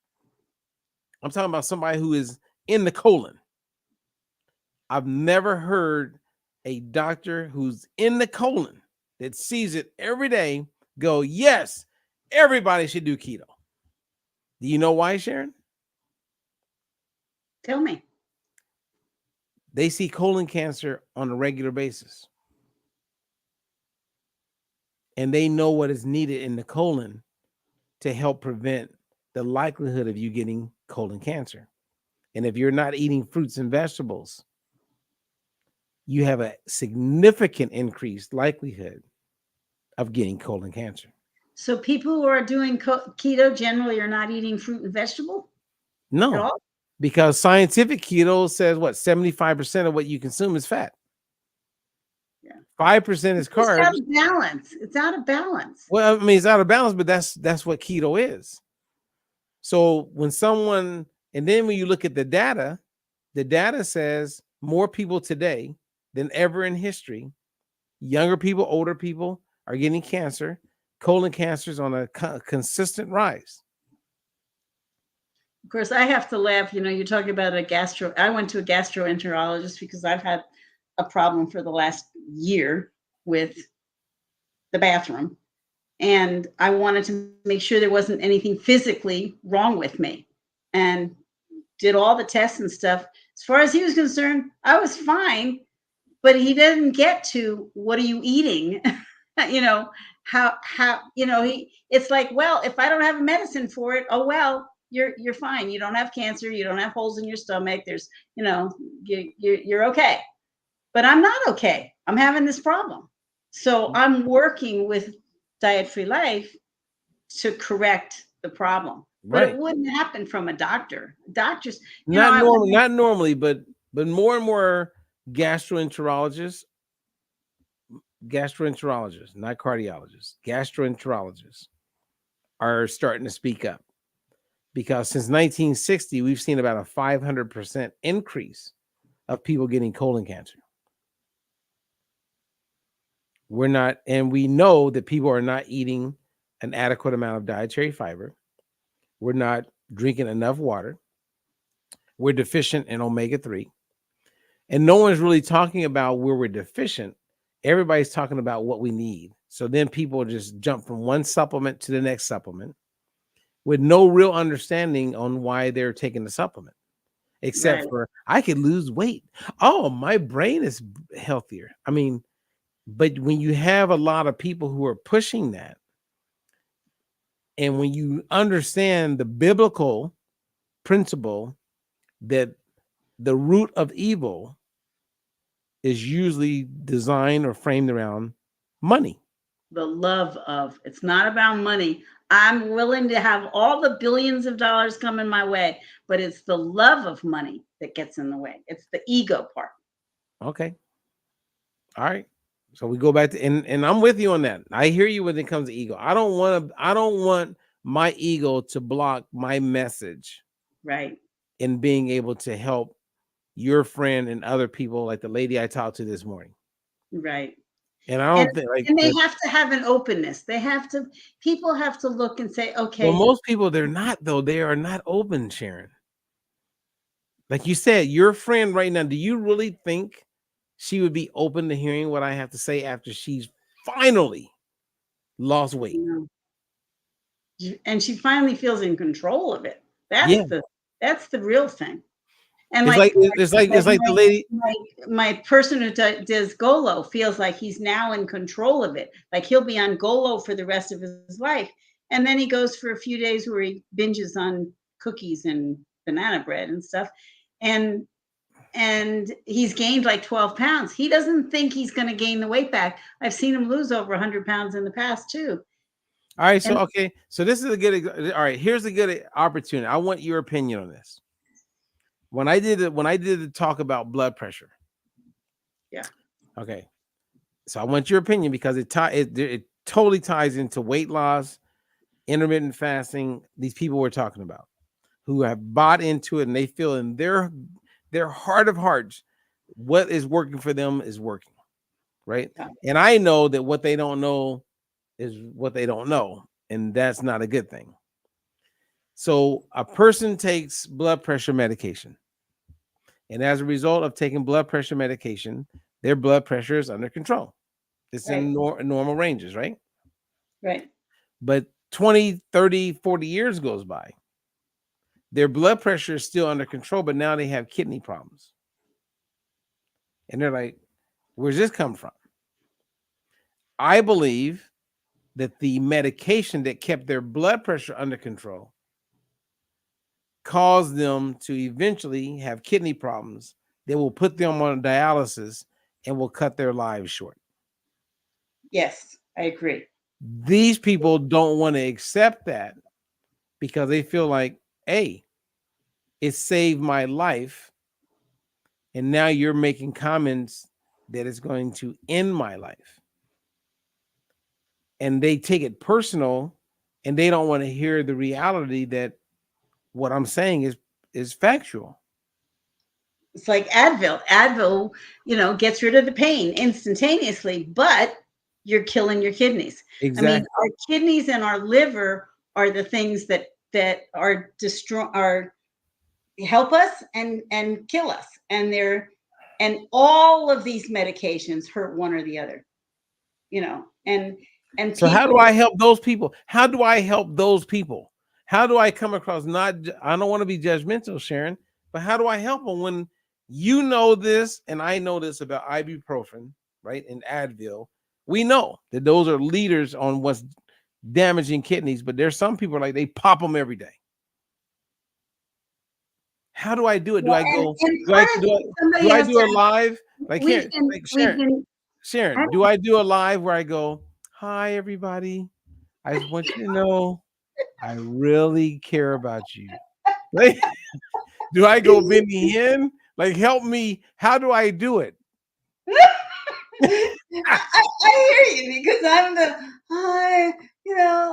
S1: I'm talking about somebody who is in the colon. I've never heard a doctor who's in the colon that sees it every day go, yes, everybody should do keto. Do you know why, Sharon?
S2: Tell me.
S1: They see colon cancer on a regular basis. And they know what is needed in the colon to help prevent the likelihood of you getting colon cancer. And if you're not eating fruits and vegetables, you have a significant increased likelihood of getting colon cancer.
S2: So people who are doing keto generally are not eating fruit and vegetable? At
S1: No,
S2: all?
S1: because scientific keto says what 75% of what you consume is fat.
S2: Yeah.
S1: 5% is carbs.
S2: It's out of balance. It's out of balance.
S1: Well, I mean, it's out of balance, but that's what keto is. So when someone, and then when you look at the data says more people today than ever in history, younger people, older people, are getting cancer. Colon cancer is on a consistent rise.
S2: Of course, I have to laugh. You know, you're talking about I went to a gastroenterologist because I've had a problem for the last year with the bathroom. And I wanted to make sure there wasn't anything physically wrong with me, and did all the tests and stuff. As far as he was concerned, I was fine, but he didn't get to what are you eating? You know, how, it's like, well, if I don't have a medicine for it, oh, well, you're fine. You don't have cancer. You don't have holes in your stomach. There's, you're okay. But I'm not okay. I'm having this problem. So I'm working with Diet-Free Life to correct the problem. But
S1: Right.
S2: it wouldn't happen from a doctor. Doctors,
S1: not normally, but more and more gastroenterologists, not cardiologists, gastroenterologists are starting to speak up, because since 1960, we've seen about a 500% increase of people getting colon cancer. We know that people are not eating an adequate amount of dietary fiber. We're not drinking enough water. We're deficient in omega-3. And no one's really talking about where we're deficient. Everybody's talking about what we need. So then people just jump from one supplement to the next supplement with no real understanding on why they're taking the supplement, except for, I could lose weight. Oh, my brain is healthier. I mean, but when you have a lot of people who are pushing that, and when you understand the biblical principle that the root of evil is usually designed or framed around money.
S2: The love of, it's not about money. I'm willing to have all the billions of dollars come in my way, but it's the love of money that gets in the way. It's the ego part.
S1: Okay. All right. So we go back to, and I'm with you on that. I hear you when it comes to ego. I don't want my ego to block my message.
S2: Right.
S1: In being able to help your friend and other people, like the lady I talked to this morning.
S2: Right.
S1: And I don't think,
S2: and they have to have an openness. People have to look and say, okay.
S1: Well, most people, they're not, though. They are not open, Sharon. Like you said, your friend right now, do you really think she would be open to hearing what I have to say after she's finally lost weight?
S2: And she finally feels in control of it. That's the real thing. And
S1: It's
S2: like,
S1: like the lady.
S2: my person who does Golo feels like he's now in control of it. Like he'll be on Golo for the rest of his life. And then he goes for a few days where he binges on cookies and banana bread and stuff. And he's gained like 12 pounds. He doesn't think he's going to gain the weight back. I've seen him lose over 100 pounds in the past too.
S1: All right, so
S2: And
S1: okay, so this is a good. All right, here's a good opportunity. I want your opinion on this. When I did the talk about blood pressure.
S2: Yeah.
S1: Okay. So I want your opinion because it totally ties into weight loss, intermittent fasting. These people we're talking about who have bought into it and they feel in their heart of hearts what is working for them is working, right?
S2: Yeah.
S1: And I know that what they don't know is what they don't know, and that's not a good thing. So a person takes blood pressure medication, and as a result of taking blood pressure medication, their blood pressure is under control. It's in normal ranges, right?
S2: Right.
S1: But 20, 30, 40 years goes by. Their blood pressure is still under control, but now they have kidney problems. And they're like, where's this come from? I believe that the medication that kept their blood pressure under control caused them to eventually have kidney problems that will put them on dialysis and will cut their lives short.
S2: Yes, I agree.
S1: These people don't want to accept that because they feel like, hey, it saved my life. And now you're making comments that it's going to end my life. And they take it personal and they don't want to hear the reality that what I'm saying is factual.
S2: It's like Advil. Advil, gets rid of the pain instantaneously, but you're killing your kidneys.
S1: Exactly.
S2: I mean, our kidneys and our liver are the things that are help us and kill us. And all of these medications hurt one or the other. And
S1: so how do I help those people? How do I help those people? How do I come across I don't want to be judgmental, Sharon, but how do I help them when you know this and I know this about ibuprofen, right? And Advil. We know that those are leaders on what's damaging kidneys, but there's some people like they pop them every day. How do I do it? Do I go? Do I do a live? Like here, like Sharon, do I do a live where I go, hi, everybody. I just want you to know I really care about you. Like, do I go Benny Hinn? Like, help me. How do I do it?
S2: I hear you because I'm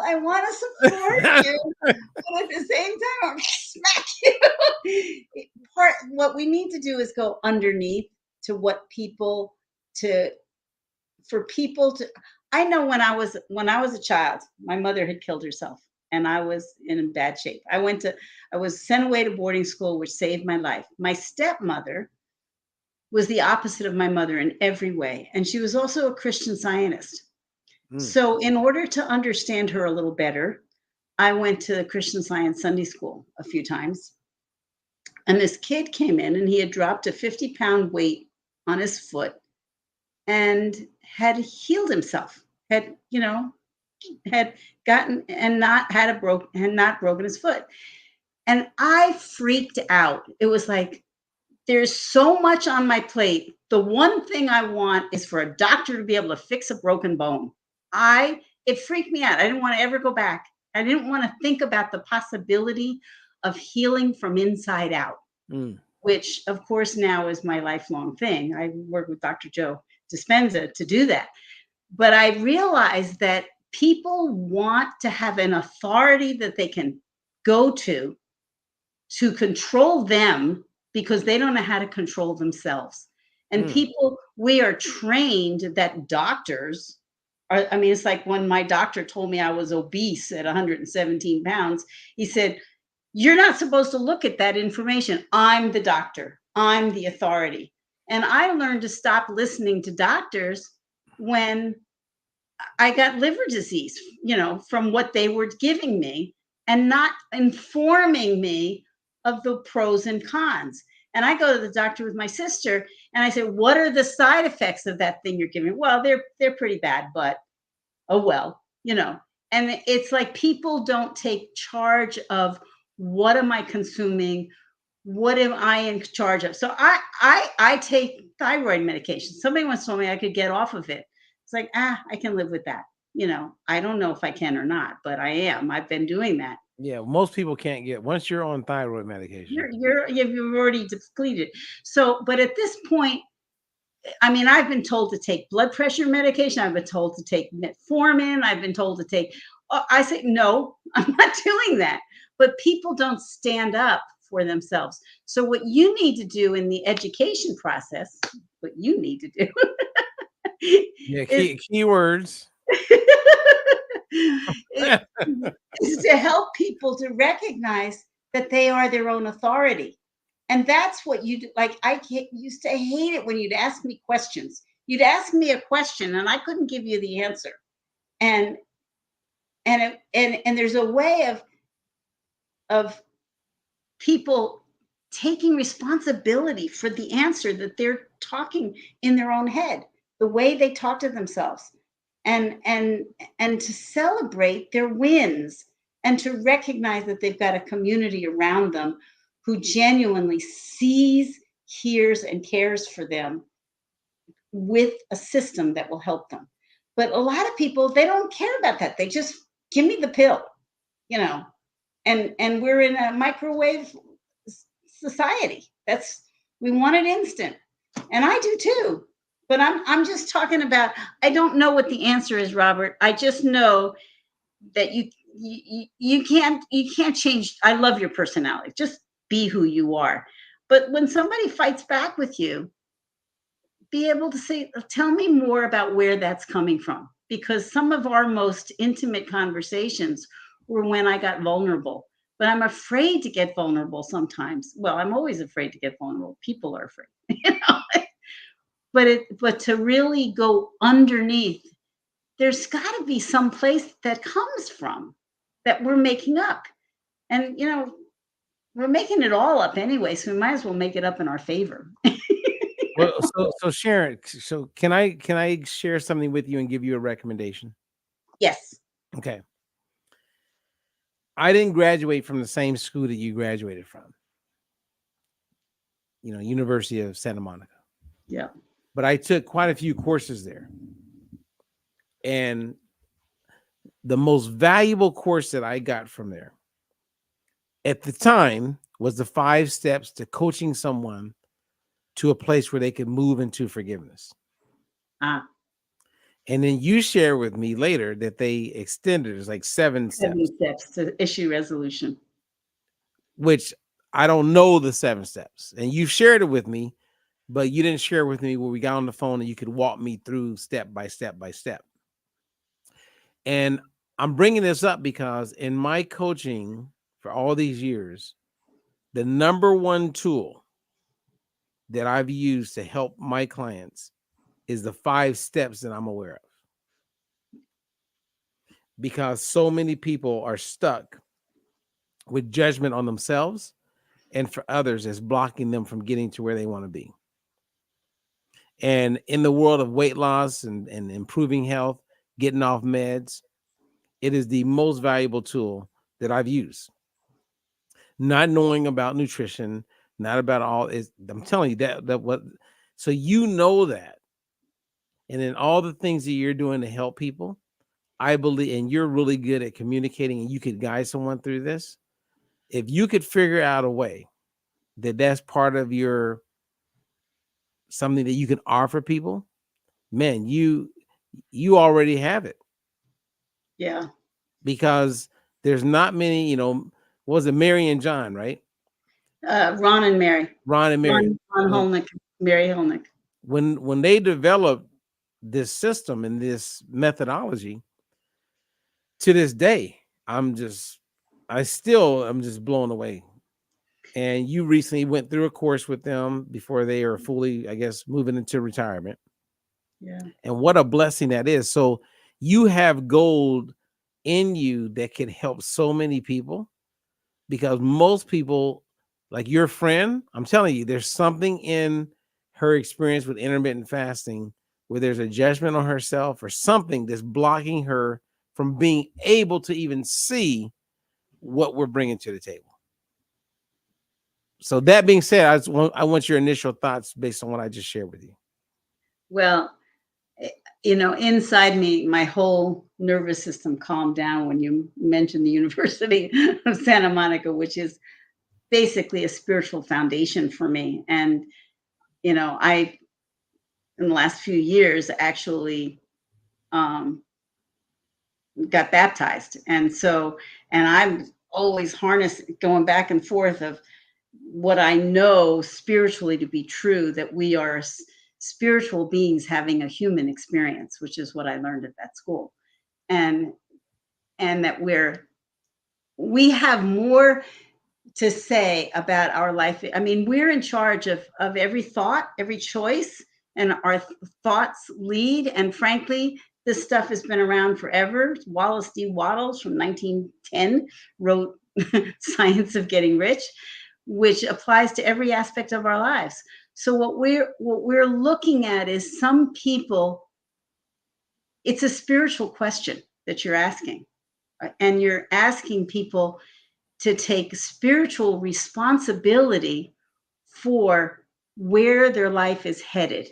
S2: I want to support you, but at the same time, I'm smack you. What we need to do is go underneath to for people to. I know when I was a child, my mother had killed herself, and I was in bad shape. I was sent away to boarding school, which saved my life. My stepmother was the opposite of my mother in every way, and she was also a Christian Zionist. So in order to understand her a little better, I went to Christian Science Sunday school a few times. And this kid came in and he had dropped a 50-pound weight on his foot and had healed himself, had gotten and not broken his foot. And I freaked out. It was like, there's so much on my plate. The one thing I want is for a doctor to be able to fix a broken bone. It freaked me out. I didn't want to ever go back. I didn't want to think about the possibility of healing from inside out, which of course now is my lifelong thing. I work with Dr. Joe Dispenza to do that. But I realized that people want to have an authority that they can go to control them because they don't know how to control themselves. And we are trained that doctors it's like when my doctor told me I was obese at 117 pounds, he said, you're not supposed to look at that information. I'm the doctor. I'm the authority. And I learned to stop listening to doctors when I got liver disease, from what they were giving me and not informing me of the pros and cons. And I go to the doctor with my sister and I say, what are the side effects of that thing you're giving? Well, they're pretty bad, but oh well, And it's like people don't take charge of what am I consuming? What am I in charge of? So I take thyroid medication. Somebody once told me I could get off of it. It's like, I can live with that. I don't know if I can or not, but I am. I've been doing that.
S1: Yeah, most people can't get once you're on thyroid medication.
S2: You've already depleted. So, but at this point, I mean, I've been told to take blood pressure medication. I've been told to take metformin. I've been told to take. I say no, I'm not doing that. But people don't stand up for themselves. So what you need to do in the education process, what you need to do,
S1: yeah, keywords.
S2: is to help people to recognize that they are their own authority. And that's what you do. Like used to hate it when you'd ask me questions. You'd ask me a question and I couldn't give you the answer. And there's a way of people taking responsibility for the answer that they're talking in their own head, the way they talk to themselves, and to celebrate their wins and to recognize that they've got a community around them who genuinely sees, hears, and cares for them with a system that will help them. But a lot of people, they don't care about that. They just give me the pill, and we're in a microwave society. We want it instant. And I do too. But I'm just talking about, I don't know what the answer is, Robert. I just know that you can't change. I love your personality. Just be who you are. But when somebody fights back with you, be able to say, tell me more about where that's coming from. Because some of our most intimate conversations were when I got vulnerable. But I'm afraid to get vulnerable sometimes. Well, I'm always afraid to get vulnerable. People are afraid, But to really go underneath, there's got to be some place that comes from that we're making up. And, we're making it all up anyway, so we might as well make it up in our favor.
S1: Well, so Sharon, so can I share something with you and give you a recommendation?
S2: Yes.
S1: Okay. I didn't graduate from the same school that you graduated from. University of Santa Monica.
S2: Yeah.
S1: But I took quite a few courses there. And the most valuable course that I got from there at the time was the 5 steps to coaching someone to a place where they could move into forgiveness. And then you share with me later that they extended it's like 7 steps.
S2: 7 steps to issue resolution.
S1: Which I don't know the 7 steps. And you shared it with me, but you didn't share with me when we got on the phone and you could walk me through step by step by step. And I'm bringing this up because in my coaching for all these years, the number one tool that I've used to help my clients is the 5 steps that I'm aware of. Because so many people are stuck with judgment on themselves and for others is blocking them from getting to where they want to be. And in the world of weight loss and improving health, getting off meds, it is the most valuable tool that I've used. Not knowing about nutrition, not about all is. I'm telling you that what. So that, and then all the things that you're doing to help people, I believe, and you're really good at communicating, and you could guide someone through this. If you could figure out a way that that's part of your something that you can offer people, man, you already have it.
S2: Yeah.
S1: Because there's not many, what was it, Mary and John, right?
S2: Ron and Mary.
S1: Ron
S2: Holnick, Mary Holnick.
S1: When they developed this system and this methodology, to this day, I'm just blown away. And you recently went through a course with them before they are fully, I guess, moving into retirement.
S2: Yeah.
S1: And what a blessing that is. So you have gold in you that can help so many people, because most people Like your friend, I'm telling you, there's something in her experience with intermittent fasting where there's a judgment on herself or something that's blocking her from being able to even see what we're bringing to the table. So that being said, I want your initial thoughts based on what I just shared with you.
S2: Well, inside me, my whole nervous system calmed down when you mentioned the University of Santa Monica, which is basically a spiritual foundation for me. And, I, in the last few years, actually got baptized. And I'm always going back and forth of what I know spiritually to be true, that we are spiritual beings having a human experience, which is what I learned at that school. And that we have more to say about our life. I mean, we're in charge of every thought, every choice, and our thoughts lead. And frankly, this stuff has been around forever. Wallace D. Wattles from 1910 wrote Science of Getting Rich, which applies to every aspect of our lives. So what we're looking at is some people, it's a spiritual question that you're asking. And you're asking people to take spiritual responsibility for where their life is headed.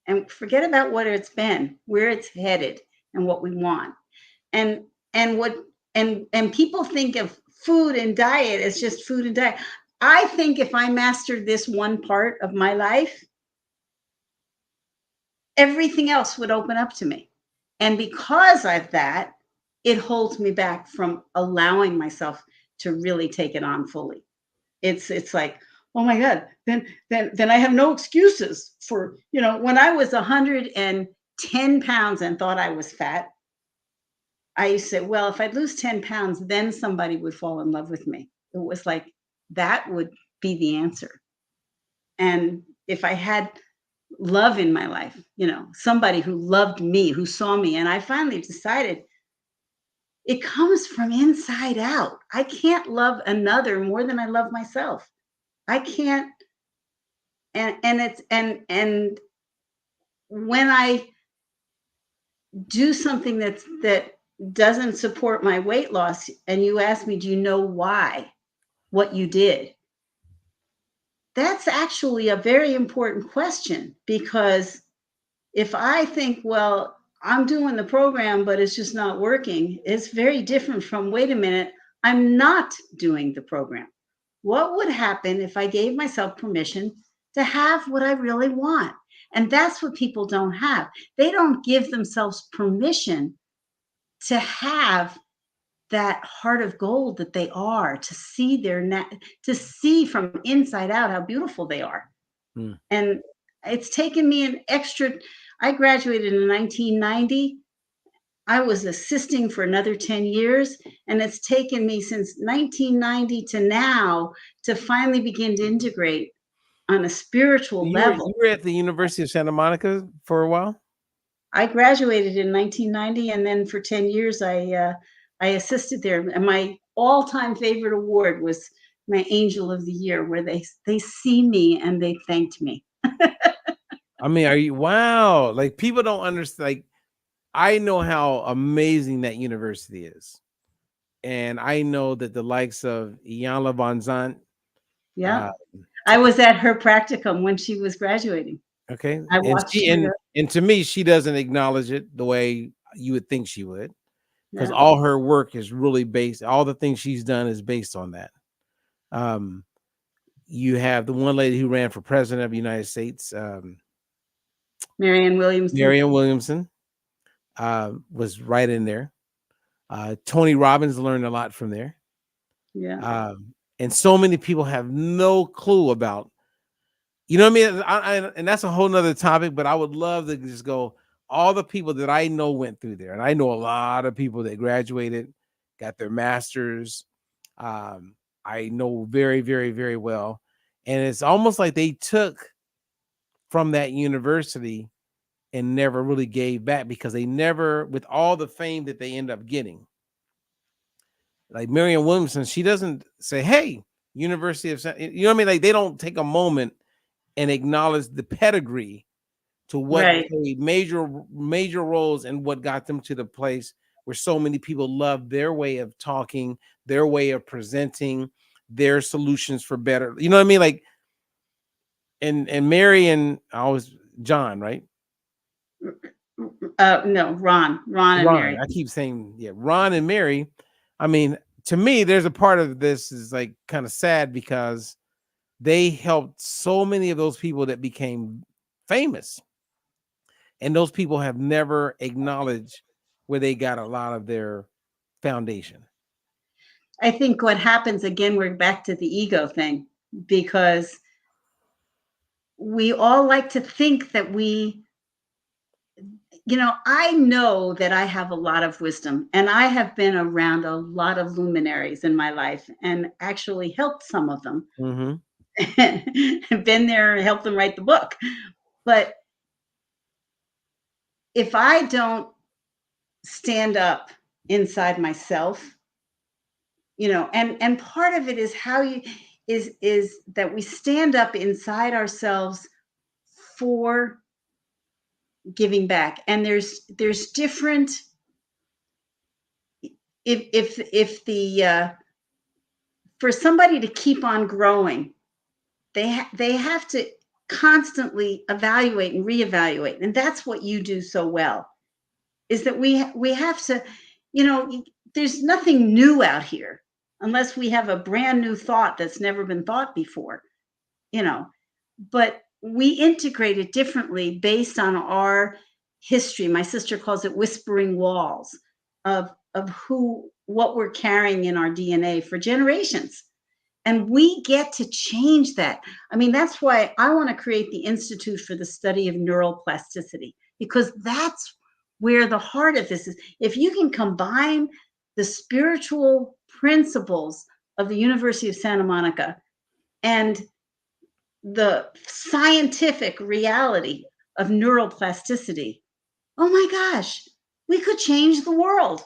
S2: And forget about what it's been, where it's headed and what we want. And people think of food and diet as just food and diet. I think if I mastered this one part of my life, everything else would open up to me. And because of that, it holds me back from allowing myself to really take it on fully. It's like, oh my God, then I have no excuses for, when I was 110 pounds and thought I was fat, I used to say, well, if I'd lose 10 pounds, then somebody would fall in love with me. It was like, that would be the answer. And if I had love in my life, somebody who loved me, who saw me, and I finally decided it comes from inside out. I can't love another more than I love myself. I can't. And when I do something that doesn't support my weight loss, and you ask me, do you know why, what you did? That's actually a very important question, because if I think, well, I'm doing the program, but it's just not working, it's very different from, wait a minute, I'm not doing the program. What would happen if I gave myself permission to have what I really want? And that's what people don't have. They don't give themselves permission to have that heart of gold that they are, to see to see from inside out how beautiful they are. And it's taken me I graduated in 1990. I was assisting for another 10 years, and it's taken me since 1990 to now to finally begin to integrate on a spiritual level.
S1: You were at the University of Santa Monica for a while?
S2: I graduated in 1990, and then for 10 years, I assisted there. And my all-time favorite award was my Angel of the Year, where they see me and they thanked me.
S1: I mean, wow. Like, people don't understand. Like, I know how amazing that university is. And I know that the likes of Iyanla Van Zandt.
S2: Yeah. I was at her practicum when she was graduating.
S1: Okay.
S2: I watched her.
S1: And to me, she doesn't acknowledge it the way you would think she would, because all her work is really all the things she's done is based on that. You have the one lady who ran for president of the United States,
S2: Marianne Williamson.
S1: Was right in there. Tony Robbins learned a lot from there.
S2: Yeah.
S1: And so many people have no clue about, you know what I mean? And that's a whole nother topic, but I would love to just go, all the people that I know went through there. And I know a lot of people that graduated, got their masters. I know very, very, very well. And it's almost like they took from that university and never really gave back, because they never, with all the fame that they end up getting. Like Marianne Williamson, she doesn't say, hey, University of you know what I mean? Like they don't take a moment and acknowledge the pedigree to what
S2: Right.
S1: played major roles and what got them to the place where so many people love their way of talking, their way of presenting, their solutions for better. You know what I mean? Like, and Mary and John, right?
S2: No, Ron and
S1: Ron.
S2: Mary.
S1: I keep saying, yeah, Ron and Mary. I mean, to me, there's a part of this is like kind of sad because they helped so many of those people that became famous. And those people have never acknowledged where they got a lot of their foundation.
S2: I think what happens again, we're back to the ego thing, because we all like to think that I know that I have a lot of wisdom, and I have been around a lot of luminaries in my life and actually helped some of them.
S1: Mm-hmm.
S2: Been there and helped them write the book. But if I don't stand up inside myself, and part of it is how you is that we stand up inside ourselves for giving back. And there's different, if the for somebody to keep on growing, they have to constantly evaluate and reevaluate. And that's what you do so well, is that we have to, there's nothing new out here unless we have a brand new thought that's never been thought before, but we integrate it differently based on our history. My sister calls it whispering walls of what we're carrying in our DNA for generations. And we get to change that. I mean, that's why I want to create the Institute for the Study of Neuroplasticity, because that's where the heart of this is. If you can combine the spiritual principles of the University of Santa Monica and the scientific reality of neuroplasticity, oh my gosh, we could change the world,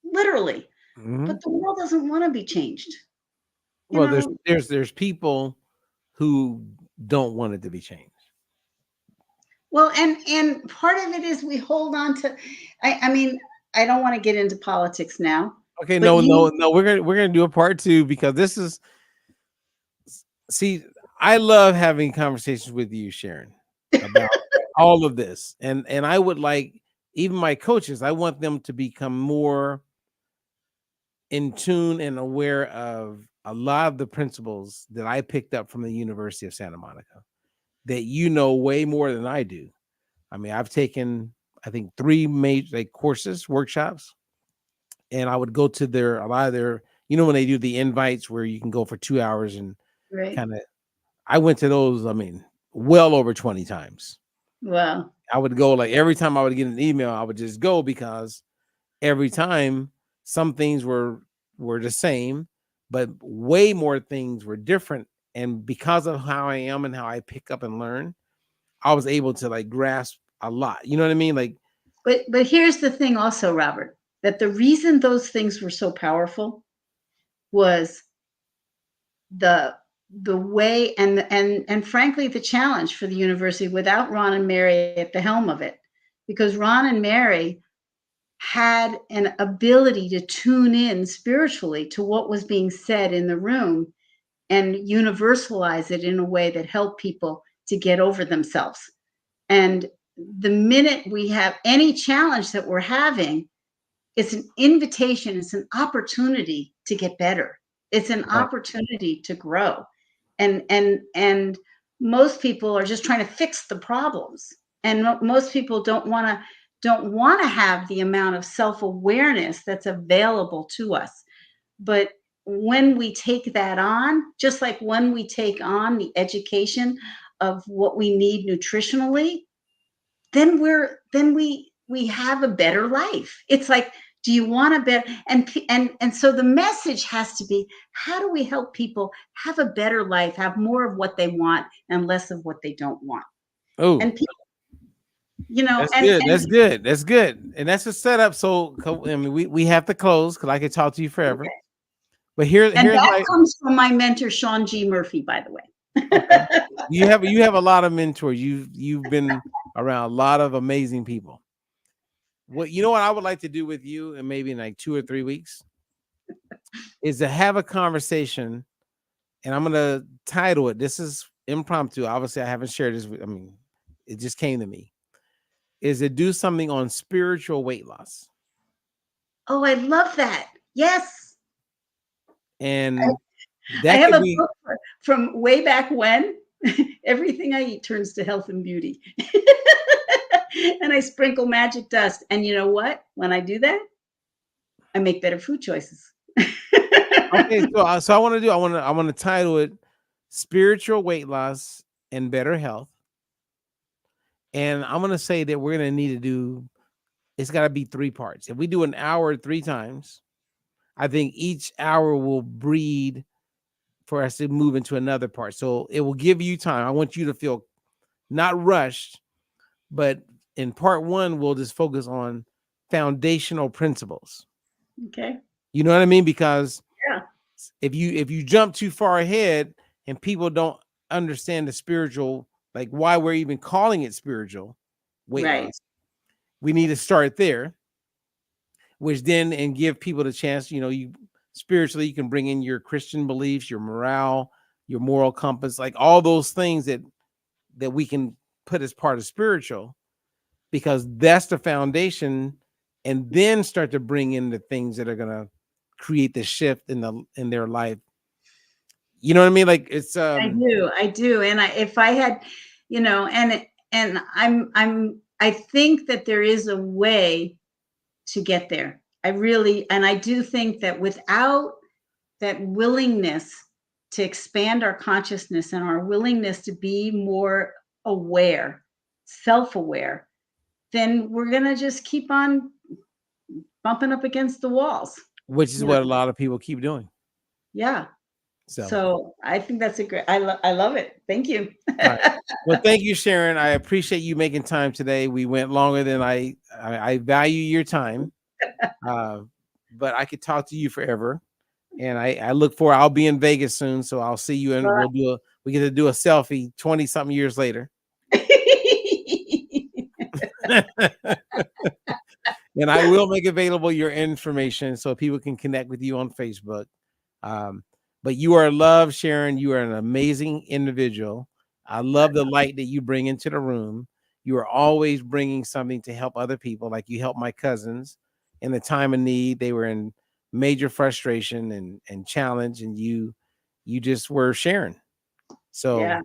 S2: literally.
S1: Mm-hmm.
S2: But the world doesn't want to be changed.
S1: Well, there's people who don't want it to be changed.
S2: Well, and part of it is we hold on to. I mean, I don't want to get into politics now.
S1: Okay, no. We're gonna do a part 2 because this is. See, I love having conversations with you, Sharon, about all of this, and I would like even my coaches. I want them to become more in tune and aware of a lot of the principles that I picked up from the University of Santa Monica that you know way more than I do. I mean, I've taken, I think, 3 major courses, workshops, and I would go to a lot of their, when they do the invites where you can go for 2 hours and
S2: right.
S1: kind of, I went to those, I mean, well over 20 times.
S2: Wow.
S1: I would go every time I would get an email, I would just go because every time some things were the same, but way more things were different. And because of how I am and how I pick up and learn, I was able to grasp a lot. You know what I mean?
S2: But here's the thing also, Robert, that the reason those things were so powerful was the way and frankly the challenge for the university without Ron and Mary at the helm of it, because Ron and Mary had an ability to tune in spiritually to what was being said in the room and universalize it in a way that helped people to get over themselves. And the minute we have any challenge that we're having, it's an invitation, it's an opportunity to get better. It's an opportunity to grow. And most people are just trying to fix the problems. And most people don't want to have the amount of self-awareness that's available to us. But when we take that on, just like when we take on the education of what we need nutritionally, then we have a better life. It's like, do you want a better, and so the message has to be, how do we help people have a better life, have more of what they want and less of what they don't want?
S1: Oh,
S2: and people,
S1: that's good. And that's a setup. So I mean, we have to close because I could talk to you forever.
S2: Okay.
S1: But here's
S2: that
S1: my
S2: comes from my mentor, Sharon G. Murphy, by the way.
S1: okay. You have a lot of mentors. You've been around a lot of amazing people. What you know what I would like to do with you, and maybe in like 2 or 3 weeks, is to have a conversation, and I'm gonna title it. This is impromptu. Obviously, I haven't shared this. I mean, it just came to me. Is to do something on spiritual weight loss,
S2: Oh, I love that. Yes.
S1: and
S2: I
S1: that
S2: have
S1: could
S2: a
S1: be
S2: book from way back when. Everything I eat turns to health and beauty. And I sprinkle magic dust. And you know what? When I do that, I make better food choices.
S1: okay. So I want to title it "Spiritual Weight Loss and Better Health," and I'm gonna say that we're gonna need to do. It's got to be 3 parts. If we do an hour 3 times, I think each hour will breed for us to move into another part. So it will give you time. I want you to feel not rushed, but in part 1, we'll just focus on foundational principles.
S2: Okay.
S1: You know what I mean? Because
S2: Yeah.
S1: if you jump too far ahead and people don't understand the spiritual, like why we're even calling it spiritual weight
S2: Right.
S1: loss, we need to start there, which then and give people the chance, you spiritually, you can bring in your Christian beliefs, your morale, your moral compass, like all those things that we can put as part of spiritual, because that's the foundation, and then start to bring in the things that are going to create the shift in their life. You know what I mean? Like it's
S2: I do. And if I had, and I think that there is a way to get there. And I do think that without that willingness to expand our consciousness and our willingness to be more aware, self-aware, then we're going to just keep on bumping up against the walls.
S1: which is
S2: You
S1: what
S2: know?
S1: a lot of people keep doing.
S2: Yeah.
S1: So,
S2: So I think that's a great, I love it. Thank you.
S1: all right. Well, thank you, Sharon. I appreciate you making time today. We went longer than I value your time. But I could talk to you forever. And I look forward. I'll be in Vegas soon, so I'll see you, and we get to do a selfie 20 something years later. And I will make available your information so people can connect with you on Facebook. But you are loved, Sharon. You are an amazing individual. I love the light that you bring into the room. You are always bringing something to help other people. Like you helped my cousins in the time of need. They were in major frustration and challenge, and you just were sharing. So,
S2: Yeah.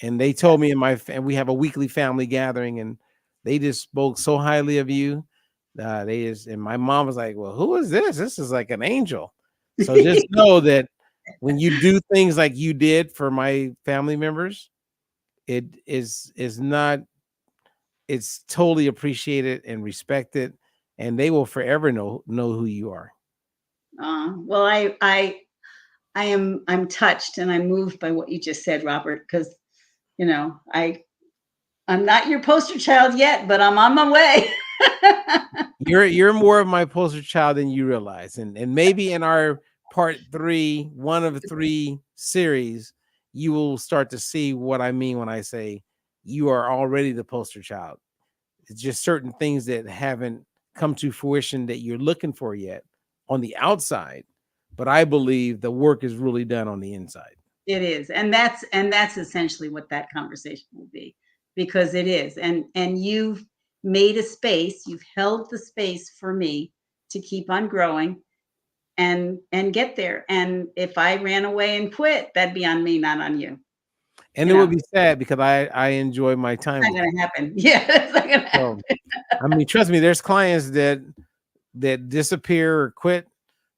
S1: and they told me and we have a weekly family gathering, and they just spoke so highly of you. And my mom was like, well, who is this? This is like an angel. So just know that when you do things like you did for my family members, it is not, it's totally appreciated and respected, and they will forever know who you are.
S2: Well, I'm touched and I'm moved by what you just said, Robert, because I'm not your poster child yet, but I'm on my way.
S1: You're more of my poster child than you realize, and maybe in our part 3, 1 of 3 series, you will start to see what I mean when I say you are already the poster child. It's just certain things that haven't come to fruition that you're looking for yet on the outside, but I believe the work is really done on the inside.
S2: It is, and that's essentially what that conversation will be, because it is, and you've made a space, you've held the space for me to keep on growing and get there. And if I ran away and quit, that'd be on me, not on you.
S1: And it would be sad because I enjoy my time.
S2: It's not going to happen. Yeah, it's not going to happen.
S1: I mean, trust me, there's clients that disappear or quit,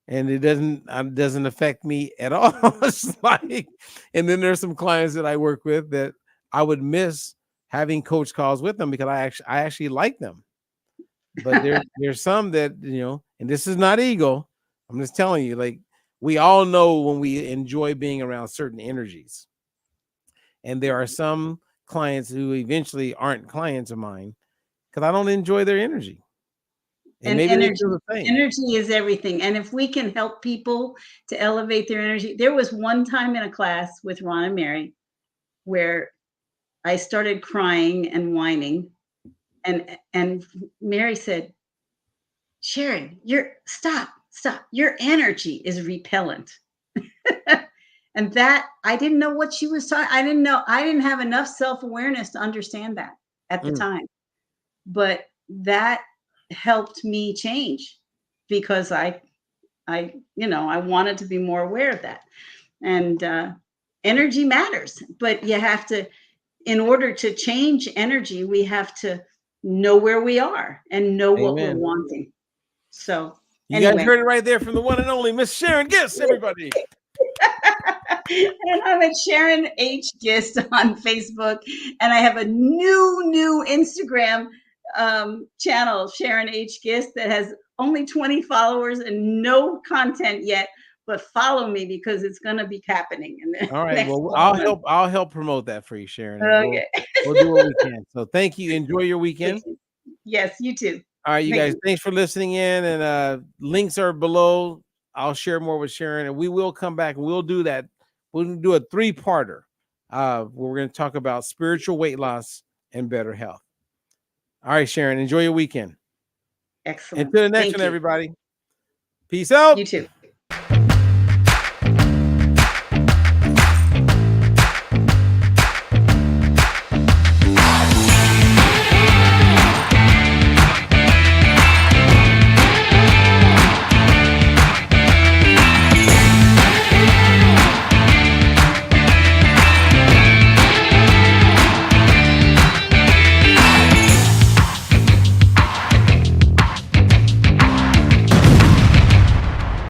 S1: and it doesn't affect me at all. It's like, and then there's some clients that I work with that I would miss having coach calls with them because I actually like them. But there's some that, and this is not ego. I'm just telling you, like, we all know when we enjoy being around certain energies. And there are some clients who eventually aren't clients of mine because I don't enjoy their energy. And
S2: And
S1: maybe they
S2: energy,
S1: feel the same.
S2: energy is everything. And if we can help people to elevate their energy, there was one time in a class with Ron and Mary where I started crying and whining, and Mary said, "Sharon, stop. Your energy is repellent." And that I didn't know what she was talking. I didn't have enough self-awareness to understand that at the
S1: Mm.
S2: time. But that helped me change because I wanted to be more aware of that. And energy matters, but you have to, in order to change energy, we have to know where we are and know what we're
S1: Amen.
S2: wanting. So
S1: You guys
S2: anyway.
S1: heard it right there from the one and only Miss Sharon Gist, everybody.
S2: And I'm at Sharon H. Gist on Facebook, and I have a new Instagram channel, Sharon H. Gist, that has only 20 followers and no content yet. But follow me because it's going to be happening in the
S1: All right.
S2: next
S1: Well,
S2: couple months.
S1: I'll help promote that for you, Sharon. And
S2: Okay.
S1: we'll do what we can. So thank you. Enjoy your weekend.
S2: Yes, you too.
S1: All right, you
S2: Thank
S1: guys,
S2: you.
S1: thanks for listening in. And links are below. I'll share more with Sharon, and we will come back and we'll do that. We'll do a 3-parter where we're going to talk about spiritual weight loss and better health. All right, Sharon, enjoy your weekend.
S2: Excellent.
S1: Until the next
S2: Thank
S1: one,
S2: you.
S1: everybody. Peace out.
S2: You too.